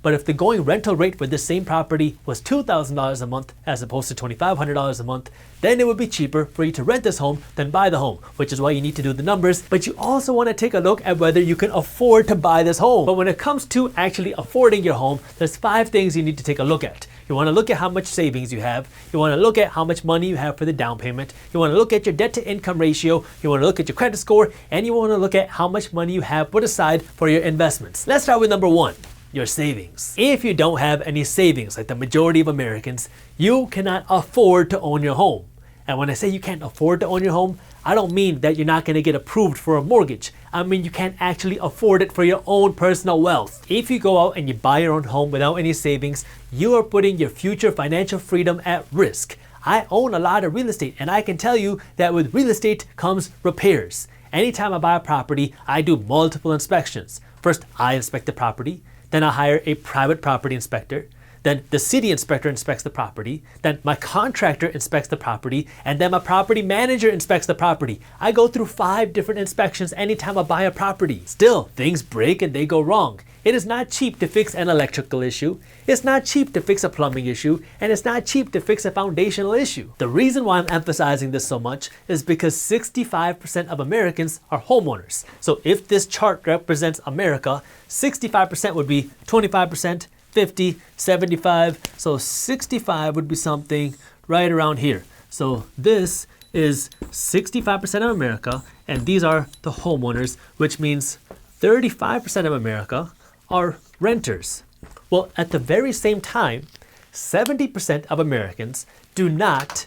But if the going rental rate for this same property was $2,000 a month as opposed to $2,500 a month, then it would be cheaper for you to rent this home than buy the home, which is why you need to do the numbers. But you also want to take a look at whether you can afford to buy this home. But when it comes to actually affording your home, there's 5 things you need to take a look at. You want to look at how much savings you have. You want to look at how much money you have for the down payment. You want to look at your debt to income ratio. You want to look at your credit score, and you want to look at how much money you have put aside for your investments. Let's start with number 1. Your savings. If you don't have any savings, like the majority of Americans, you cannot afford to own your home. And when I say you can't afford to own your home, I don't mean that you're not going to get approved for a mortgage. I mean you can't actually afford it for your own personal wealth. If you go out and you buy your own home without any savings, you are putting your future financial freedom at risk. I own a lot of real estate, and I can tell you that with real estate comes repairs. Anytime I buy a property, I do multiple inspections. First, I inspect the property. Then I hire a private property inspector. Then the city inspector inspects the property. Then my contractor inspects the property. And then my property manager inspects the property. I go through 5 different inspections anytime I buy a property. Still, things break and they go wrong. It is not cheap to fix an electrical issue. It's not cheap to fix a plumbing issue. And it's not cheap to fix a foundational issue. The reason why I'm emphasizing this so much is because 65% of Americans are homeowners. So if this chart represents America, 65% would be 25%, 50, 75. So 65 would be something right around here. So this is 65% of America, and these are the homeowners, which means 35% of America are renters. Well, at the very same time, 70% of Americans do not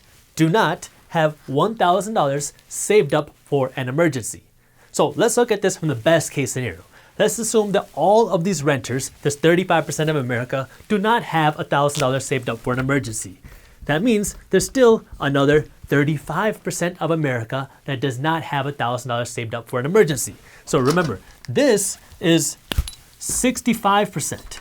have $1,000 saved up for an emergency. So let's look at this from the best case scenario. Let's assume that all of these renters, this 35% of America, do not have $1,000 saved up for an emergency. That means there's still another 35% of America that does not have $1,000 saved up for an emergency. So remember, this is 65%.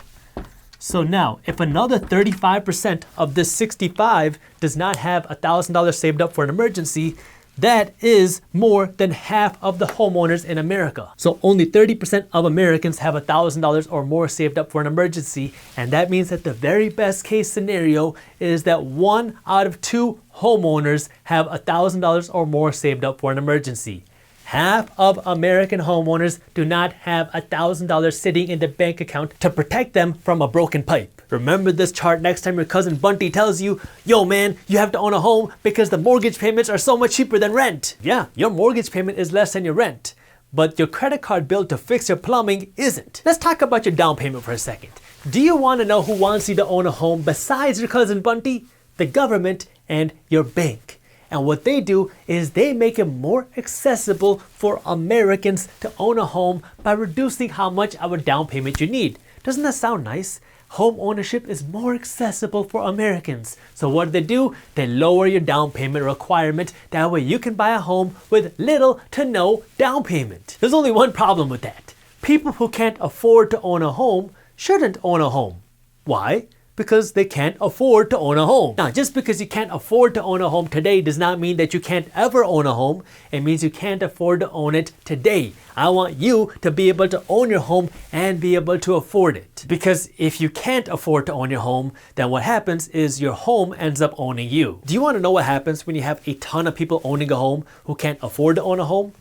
So now, if another 35% of this 65 does not have $1,000 saved up for an emergency, that is more than half of the homeowners in America. So only 30% of Americans have $1,000 or more saved up for an emergency. And that means that the very best case scenario is that 1 out of 2 homeowners have $1,000 or more saved up for an emergency. Half of American homeowners do not have $1,000 sitting in the bank account to protect them from a broken pipe. Remember this chart next time your cousin Bunty tells you, yo man, you have to own a home because the mortgage payments are so much cheaper than rent. Yeah, your mortgage payment is less than your rent, but your credit card bill to fix your plumbing isn't. Let's talk about your down payment for a second. Do you want to know who wants you to own a home besides your cousin Bunty? The government and your bank. And what they do is they make it more accessible for Americans to own a home by reducing how much of a down payment you need. Doesn't that sound nice? Home ownership is more accessible for Americans. So what do? They lower your down payment requirement. That way you can buy a home with little to no down payment. There's only one problem with that. People who can't afford to own a home shouldn't own a home. Why? Because they can't afford to own a home. Now, just because you can't afford to own a home today does not mean that you can't ever own a home. It means you can't afford to own it today. I want you to be able to own your home and be able to afford it. Because if you can't afford to own your home, then what happens is your home ends up owning you. Do you want to know what happens when you have a ton of people owning a home who can't afford to own a home?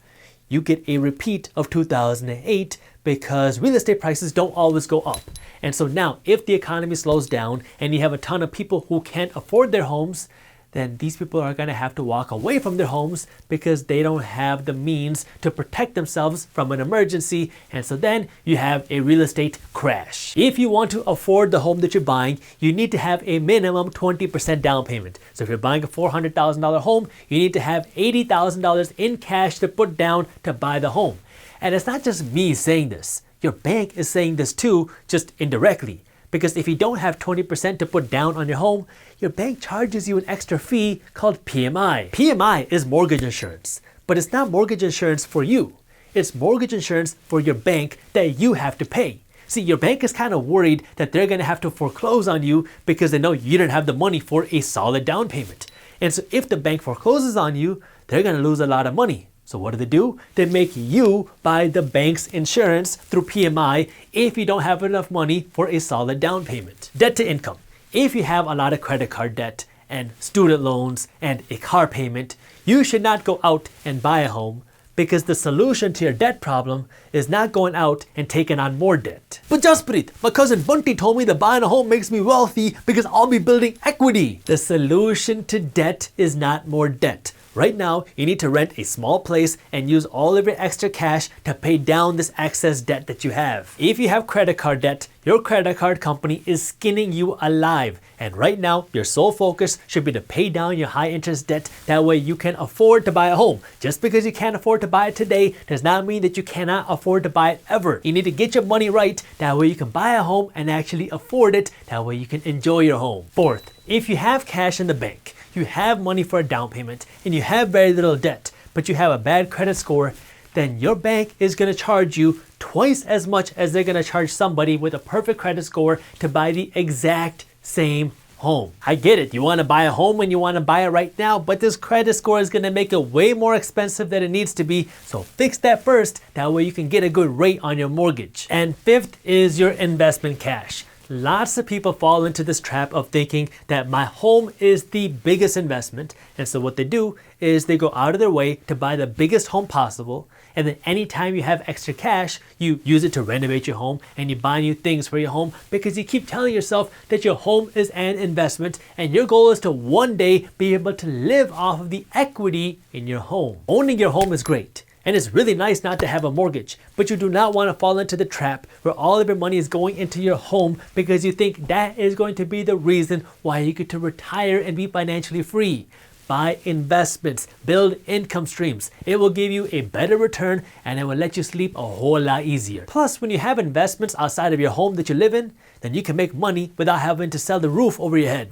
You get a repeat of 2008 because real estate prices don't always go up. And so now, if the economy slows down and you have a ton of people who can't afford their homes, then these people are going to have to walk away from their homes because they don't have the means to protect themselves from an emergency. And so then you have a real estate crash. If you want to afford the home that you're buying, you need to have a minimum 20% down payment. So if you're buying a $400,000 home, you need to have $80,000 in cash to put down to buy the home. And it's not just me saying this. Your bank is saying this too, just indirectly. Because if you don't have 20% to put down on your home, your bank charges you an extra fee called PMI. PMI is mortgage insurance, but it's not mortgage insurance for you. It's mortgage insurance for your bank that you have to pay. See, your bank is kind of worried that they're going to have to foreclose on you because they know you don't have the money for a solid down payment. And so if the bank forecloses on you, they're going to lose a lot of money. So what do? They make you buy the bank's insurance through PMI if you don't have enough money for a solid down payment. Debt to income. If you have a lot of credit card debt and student loans and a car payment, you should not go out and buy a home because the solution to your debt problem is not going out and taking on more debt. But Jaspreet, my cousin Bunty told me that buying a home makes me wealthy because I'll be building equity. The solution to debt is not more debt. Right now, you need to rent a small place and use all of your extra cash to pay down this excess debt that you have. If you have credit card debt, your credit card company is skinning you alive. And right now, your sole focus should be to pay down your high interest debt. That way you can afford to buy a home. Just because you can't afford to buy it today does not mean that you cannot afford to buy it ever. You need to get your money right. That way you can buy a home and actually afford it. That way you can enjoy your home. Fourth, if you have cash in the bank, you have money for a down payment, and you have very little debt, but you have a bad credit score, then your bank is going to charge you twice as much as they're going to charge somebody with a perfect credit score to buy the exact same home. I get it. You want to buy a home and you want to buy it right now, but this credit score is going to make it way more expensive than it needs to be. So fix that first. That way you can get a good rate on your mortgage. And fifth is your investment cash. Lots of people fall into this trap of thinking that my home is the biggest investment. And so what they do is they go out of their way to buy the biggest home possible. And then anytime you have extra cash, you use it to renovate your home and you buy new things for your home because you keep telling yourself that your home is an investment and your goal is to one day be able to live off of the equity in your home. Owning your home is great. And it's really nice not to have a mortgage, but you do not want to fall into the trap where all of your money is going into your home because you think that is going to be the reason why you get to retire and be financially free. Buy investments, build income streams. It will give you a better return and it will let you sleep a whole lot easier. Plus, when you have investments outside of your home that you live in, then you can make money without having to sell the roof over your head.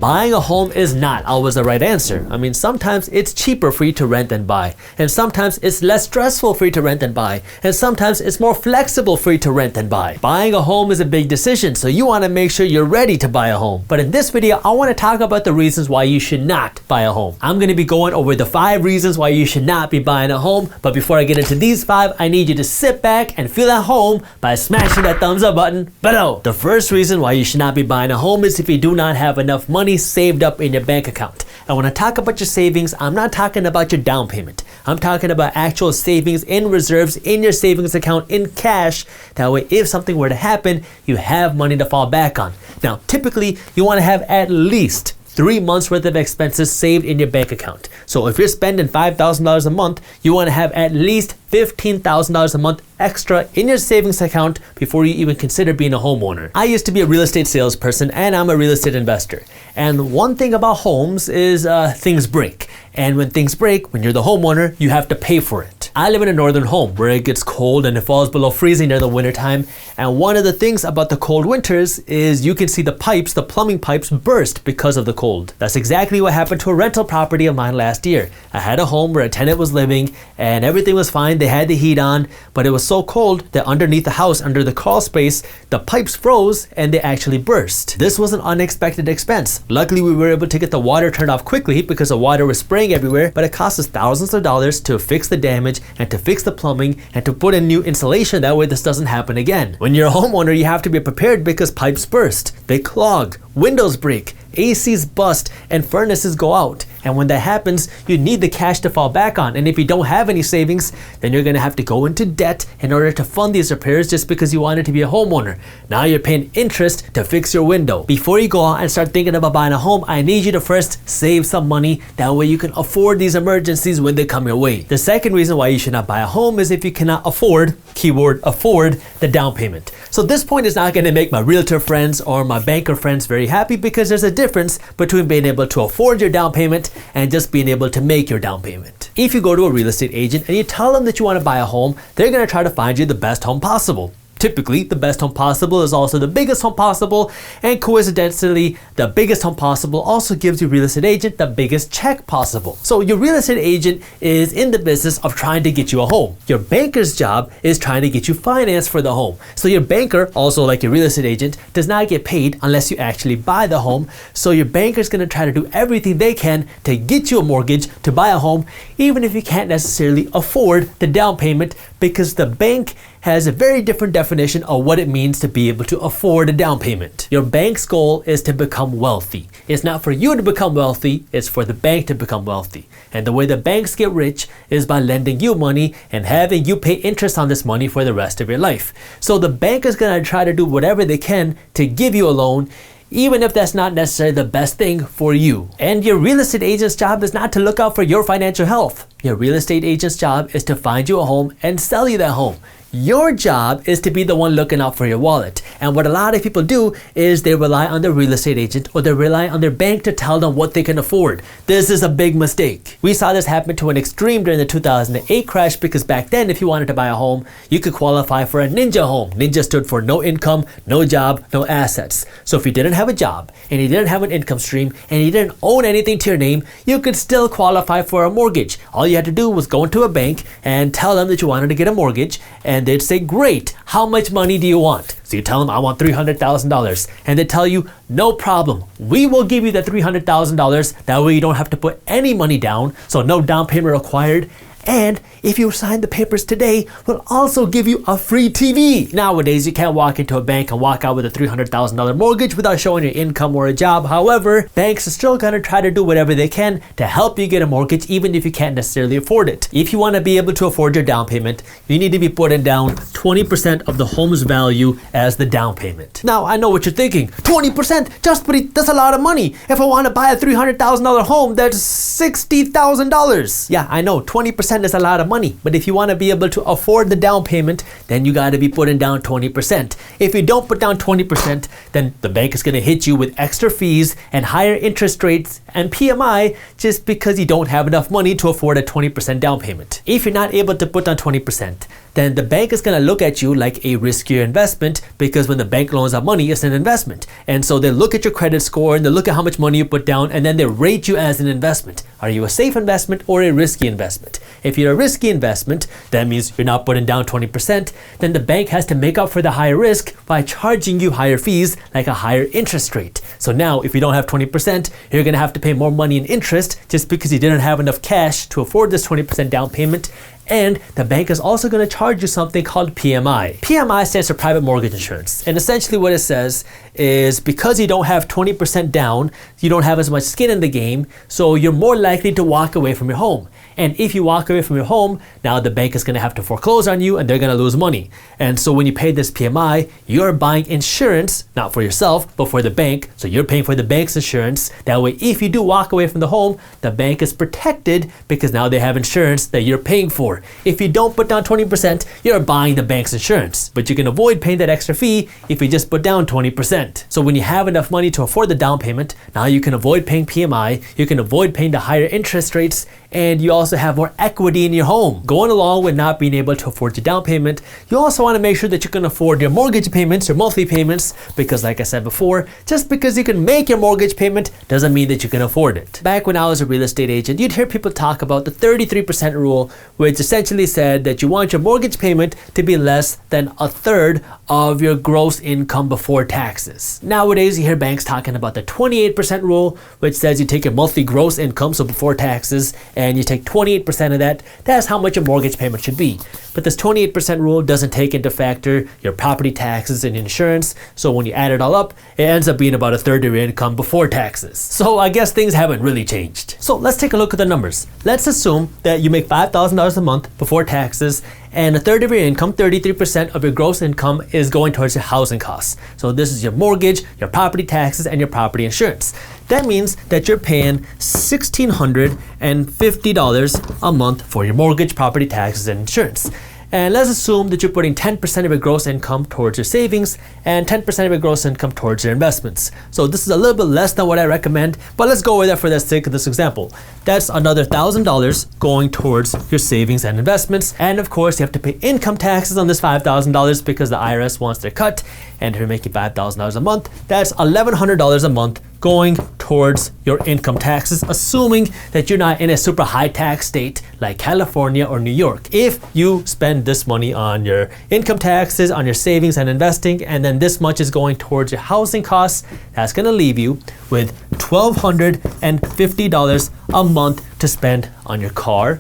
Buying a home is not always the right answer. I mean, sometimes it's cheaper for you to rent than buy. And sometimes it's less stressful for you to rent than buy. And sometimes it's more flexible for you to rent than buy. Buying a home is a big decision, so you want to make sure you're ready to buy a home. But in this video, I want to talk about the reasons why you should not buy a home. I'm going to be going over the 5 reasons why you should not be buying a home. But before I get into these 5, I need you to sit back and feel at home by smashing that thumbs up button below. The first reason why you should not be buying a home is if you do not have enough money saved up in your bank account. And when I talk about your savings, I'm not talking about your down payment. I'm talking about actual savings in reserves in your savings account in cash. That way, if something were to happen, you have money to fall back on. Now, typically, you want to have at least 3 months worth of expenses saved in your bank account. So if you're spending $5,000 a month, you want to have at least $15,000 a month extra in your savings account before you even consider being a homeowner. I used to be a real estate salesperson and I'm a real estate investor. And one thing about homes is things break. And when things break, when you're the homeowner, you have to pay for it. I live in a northern home where it gets cold and it falls below freezing during the wintertime. And one of the things about the cold winters is you can see the pipes, the plumbing pipes burst because of the cold. That's exactly what happened to a rental property of mine last year. I had a home where a tenant was living and everything was fine. They had the heat on, but it was so cold that underneath the house, under the crawl space, the pipes froze and they actually burst. This was an unexpected expense. Luckily, we were able to get the water turned off quickly because the water was spraying everywhere, but it cost us thousands of dollars to fix the damage and to fix the plumbing and to put in new insulation. That way this doesn't happen again. When you're a homeowner, you have to be prepared because pipes burst, they clog, windows break, ACs bust, and furnaces go out. And when that happens, you need the cash to fall back on. And if you don't have any savings, then you're going to have to go into debt in order to fund these repairs just because you wanted to be a homeowner. Now you're paying interest to fix your window. Before you go out and start thinking about buying a home, I need you to first save some money. That way you can afford these emergencies when they come your way. The second reason why you should not buy a home is if you cannot afford, keyword afford, the down payment. So this point is not going to make my realtor friends or my banker friends very happy, because there's a difference between being able to afford your down payment and just being able to make your down payment. If you go to a real estate agent and you tell them that you want to buy a home, they're going to try to find you the best home possible. Typically, the best home possible is also the biggest home possible, and coincidentally, the biggest home possible also gives your real estate agent the biggest check possible. So your real estate agent is in the business of trying to get you a home. Your banker's job is trying to get you finance for the home. So your banker, also like your real estate agent, does not get paid unless you actually buy the home. So your banker is going to try to do everything they can to get you a mortgage to buy a home, even if you can't necessarily afford the down payment, because the bank has a very different definition of what it means to be able to afford a down payment. Your bank's goal is to become wealthy. It's not for you to become wealthy, it's for the bank to become wealthy. And the way the banks get rich is by lending you money and having you pay interest on this money for the rest of your life. So the bank is going to try to do whatever they can to give you a loan, even if that's not necessarily the best thing for you. And your real estate agent's job is not to look out for your financial health. Your real estate agent's job is to find you a home and sell you that home. Your job is to be the one looking out for your wallet. And what a lot of people do is they rely on their real estate agent or they rely on their bank to tell them what they can afford. This is a big mistake. We saw this happen to an extreme during the 2008 crash, because back then, if you wanted to buy a home, you could qualify for a ninja home. Ninja stood for no income, no job, no assets. So if you didn't have a job and you didn't have an income stream and you didn't own anything to your name, you could still qualify for a mortgage. All you had to do was go into a bank and tell them that you wanted to get a mortgage, and they'd say, great, how much money do you want? So you tell them, I want $300,000. And they tell you, no problem. We will give you the $300,000. That way you don't have to put any money down. So no down payment required. And if you sign the papers today, we'll also give you a free TV. Nowadays, you can't walk into a bank and walk out with a $300,000 mortgage without showing your income or a job. However, banks are still going to try to do whatever they can to help you get a mortgage, even if you can't necessarily afford it. If you want to be able to afford your down payment, you need to be putting down 20% of the home's value as the down payment. Now, I know what you're thinking. 20%? Jaspreet, that's a lot of money. If I want to buy a $300,000 home, that's $60,000. Yeah, I know, 20% is a lot of money, but if you want to be able to afford the down payment, then you got to be putting down 20%. If you don't put down 20%, then the bank is going to hit you with extra fees and higher interest rates and PMI just because you don't have enough money to afford a 20% down payment. If you're not able to put down 20%, then the bank is going to look at you like a riskier investment, because when the bank loans out money, it's an investment. And so they look at your credit score and they look at how much money you put down, and then they rate you as an investment. Are you a safe investment or a risky investment? If you're a risky investment, that means you're not putting down 20%, then the bank has to make up for the higher risk by charging you higher fees, like a higher interest rate. So now if you don't have 20%, you're going to have to pay more money in interest just because you didn't have enough cash to afford this 20% down payment. And the bank is also going to charge you something called PMI. PMI stands for private mortgage insurance. And essentially what it says is, because you don't have 20% down, you don't have as much skin in the game, so you're more likely to walk away from your home. And if you walk away from your home, now the bank is going to have to foreclose on you and they're going to lose money. And so when you pay this PMI, you're buying insurance, not for yourself, but for the bank. So you're paying for the bank's insurance. That way, if you do walk away from the home, the bank is protected because now they have insurance that you're paying for. If you don't put down 20%, you're buying the bank's insurance. But you can avoid paying that extra fee if you just put down 20%. So when you have enough money to afford the down payment, now you can avoid paying PMI, you can avoid paying the higher interest rates, and you also have more equity in your home. Going along with not being able to afford your down payment, you also want to make sure that you can afford your mortgage payments, your monthly payments, because like I said before, just because you can make your mortgage payment doesn't mean that you can afford it. Back when I was a real estate agent, you'd hear people talk about the 33% rule, which essentially said that you want your mortgage payment to be less than a third of your gross income before taxes. Nowadays, you hear banks talking about the 28% rule, which says you take your monthly gross income, so before taxes, and you take 28% of that. That's how much your mortgage payment should be. But this 28% rule doesn't take into factor your property taxes and insurance, so when you add it all up, it ends up being about a third of your income before taxes. So I guess things haven't really changed. So let's take a look at the numbers. Let's assume that you make $5,000 a month before taxes, and a third of your income, 33% of your gross income, is going towards your housing costs. So this is your mortgage, your property taxes, and your property insurance. That means that you're paying $1,650 a month for your mortgage, property taxes, and insurance. And let's assume that you're putting 10% of your gross income towards your savings and 10% of your gross income towards your investments. So this is a little bit less than what I recommend, but let's go with that for the sake of this example. That's another $1,000 going towards your savings and investments. And of course, you have to pay income taxes on this $5,000 because the IRS wants their cut. And if you're making $5,000 a month, that's $1,100 a month going towards your income taxes, assuming that you're not in a super high tax state like California or New York. If you spend this money on your income taxes, on your savings and investing, and then this much is going towards your housing costs, that's gonna leave you with $1,250 a month to spend on your car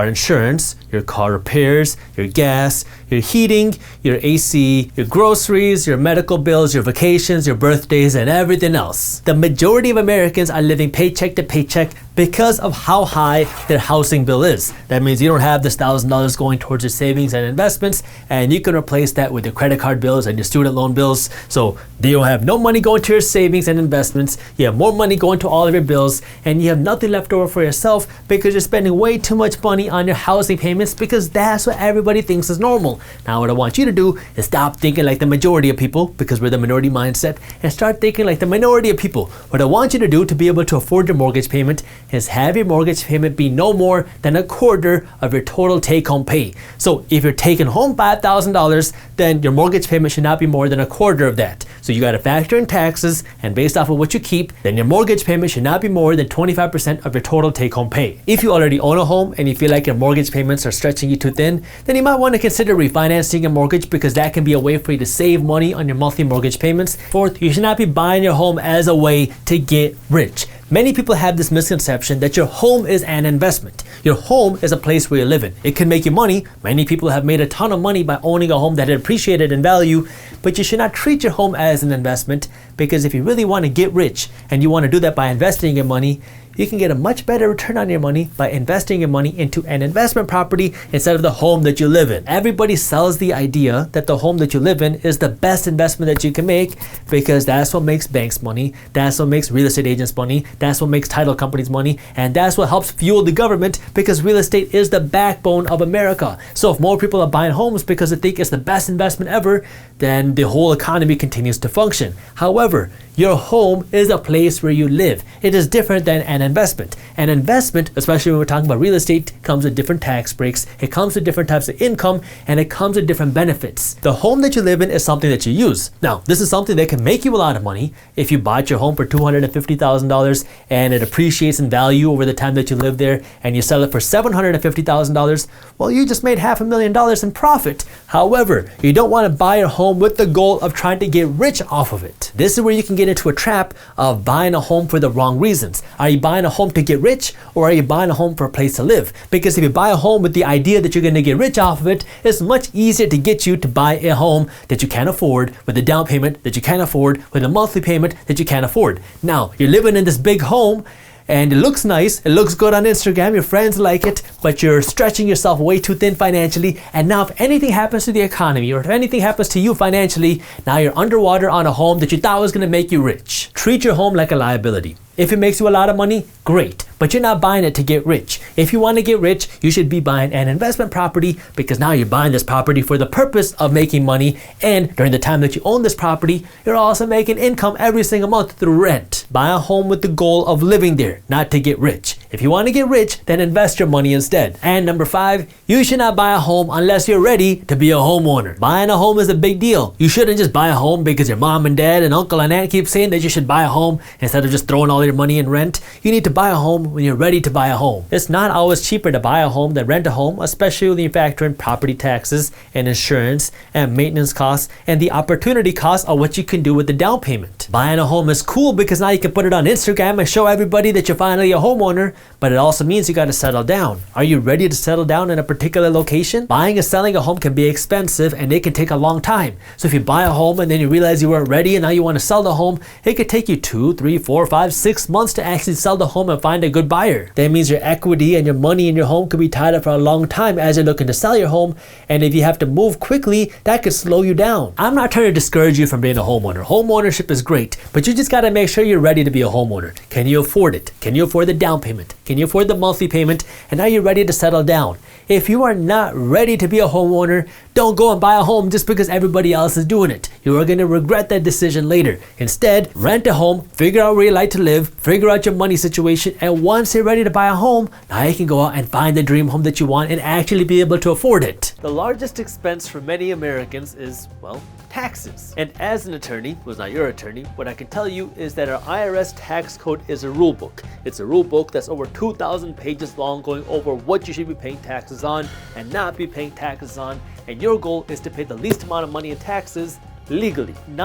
insurance, your car repairs, your gas, your heating, your AC, your groceries, your medical bills, your vacations, your birthdays, and everything else. The majority of Americans are living paycheck to paycheck because of how high their housing bill is. That means you don't have this $1,000 going towards your savings and investments, and you can replace that with your credit card bills and your student loan bills. So you don't have no money going to your savings and investments, you have more money going to all of your bills, and you have nothing left over for yourself because you're spending way too much money on your housing payments because that's what everybody thinks is normal. Now what I want you to do is stop thinking like the majority of people, because we're the minority mindset, and start thinking like the minority of people. What I want you to do to be able to afford your mortgage payment is have your mortgage payment be no more than a quarter of your total take-home pay. So if you're taking home $5,000, then your mortgage payment should not be more than a quarter of that. So you got to factor in taxes, and based off of what you keep, then your mortgage payment should not be more than 25% of your total take-home pay. If you already own a home and you feel like your mortgage payments are stretching you too thin, then you might want to consider refinancing your mortgage, because that can be a way for you to save money on your monthly mortgage payments. Fourth, you should not be buying your home as a way to get rich. Many people have this misconception that your home is an investment. Your home is a place where you live in. It can make you money. Many people have made a ton of money by owning a home that had appreciated in value, but you should not treat your home as an investment, because if you really want to get rich and you want to do that by investing your money, you can get a much better return on your money by investing your money into an investment property instead of the home that you live in. Everybody sells the idea that the home that you live in is the best investment that you can make, because that's what makes banks money, that's what makes real estate agents money, that's what makes title companies money, and that's what helps fuel the government, because real estate is the backbone of America. So if more people are buying homes because they think it's the best investment ever, then the whole economy continues to function. However, your home is a place where you live. It is different than an investment. An investment, especially when we're talking about real estate, comes with different tax breaks, it comes with different types of income, and it comes with different benefits. The home that you live in is something that you use. Now, this is something that can make you a lot of money. If you bought your home for $250,000 and it appreciates in value over the time that you live there, and you sell it for $750,000, well, you just made $500,000 in profit. However, you don't want to buy your home with the goal of trying to get rich off of it. This is where you can get into a trap of buying a home for the wrong reasons. Are you buying a home to get rich, or are you buying a home for a place to live? Because if you buy a home with the idea that you're going to get rich off of it, it's much easier to get you to buy a home that you can't afford, with a down payment that you can't afford, with a monthly payment that you can't afford. Now, you're living in this big home, and it looks nice, it looks good on Instagram, your friends like it, but you're stretching yourself way too thin financially, and now if anything happens to the economy, or if anything happens to you financially, now you're underwater on a home that you thought was gonna make you rich. Treat your home like a liability. If it makes you a lot of money, great, but you're not buying it to get rich. If you want to get rich, you should be buying an investment property, because now you're buying this property for the purpose of making money, and during the time that you own this property, you're also making income every single month through rent. Buy a home with the goal of living there, not to get rich. If you want to get rich, then invest your money instead. And number 5, you should not buy a home unless you're ready to be a homeowner. Buying a home is a big deal. You shouldn't just buy a home because your mom and dad and uncle and aunt keep saying that you should buy a home instead of just throwing all your money in rent. You need to buy a home when you're ready to buy a home. It's not always cheaper to buy a home than rent a home, especially when you factor in property taxes and insurance and maintenance costs and the opportunity cost of what you can do with the down payment. Buying a home is cool because now you can put it on Instagram and show everybody that you're finally a homeowner, but it also means you got to settle down. Are you ready to settle down in a particular location? Buying and selling a home can be expensive and it can take a long time. So if you buy a home and then you realize you weren't ready and now you want to sell the home, it could take you 2, 3, 4, 5, 6 months to actually sell the home and find a good buyer. That means your equity and your money in your home could be tied up for a long time as you're looking to sell your home, and if you have to move quickly, that could slow you down. I'm not trying to discourage you from being a homeowner. Homeownership is great, but you just got to make sure you're ready to be a homeowner. Can you afford it? Can you afford the down payment? Can you afford the monthly payment? And are you ready to settle down? If you are not ready to be a homeowner, don't go and buy a home just because everybody else is doing it. You are going to regret that decision later. Instead, rent a home, figure out where you like to live, figure out your money situation, and once you're ready to buy a home, now you can go out and find the dream home that you want and actually be able to afford it. The largest expense for many Americans is, well, taxes. And as an attorney, who's not your attorney, what I can tell you is that our IRS tax code is a rule book. It's a rule book that's over 2,000 pages long, going over what you should be paying taxes on and not be paying taxes on. And your goal is to pay the least amount of money in taxes legally.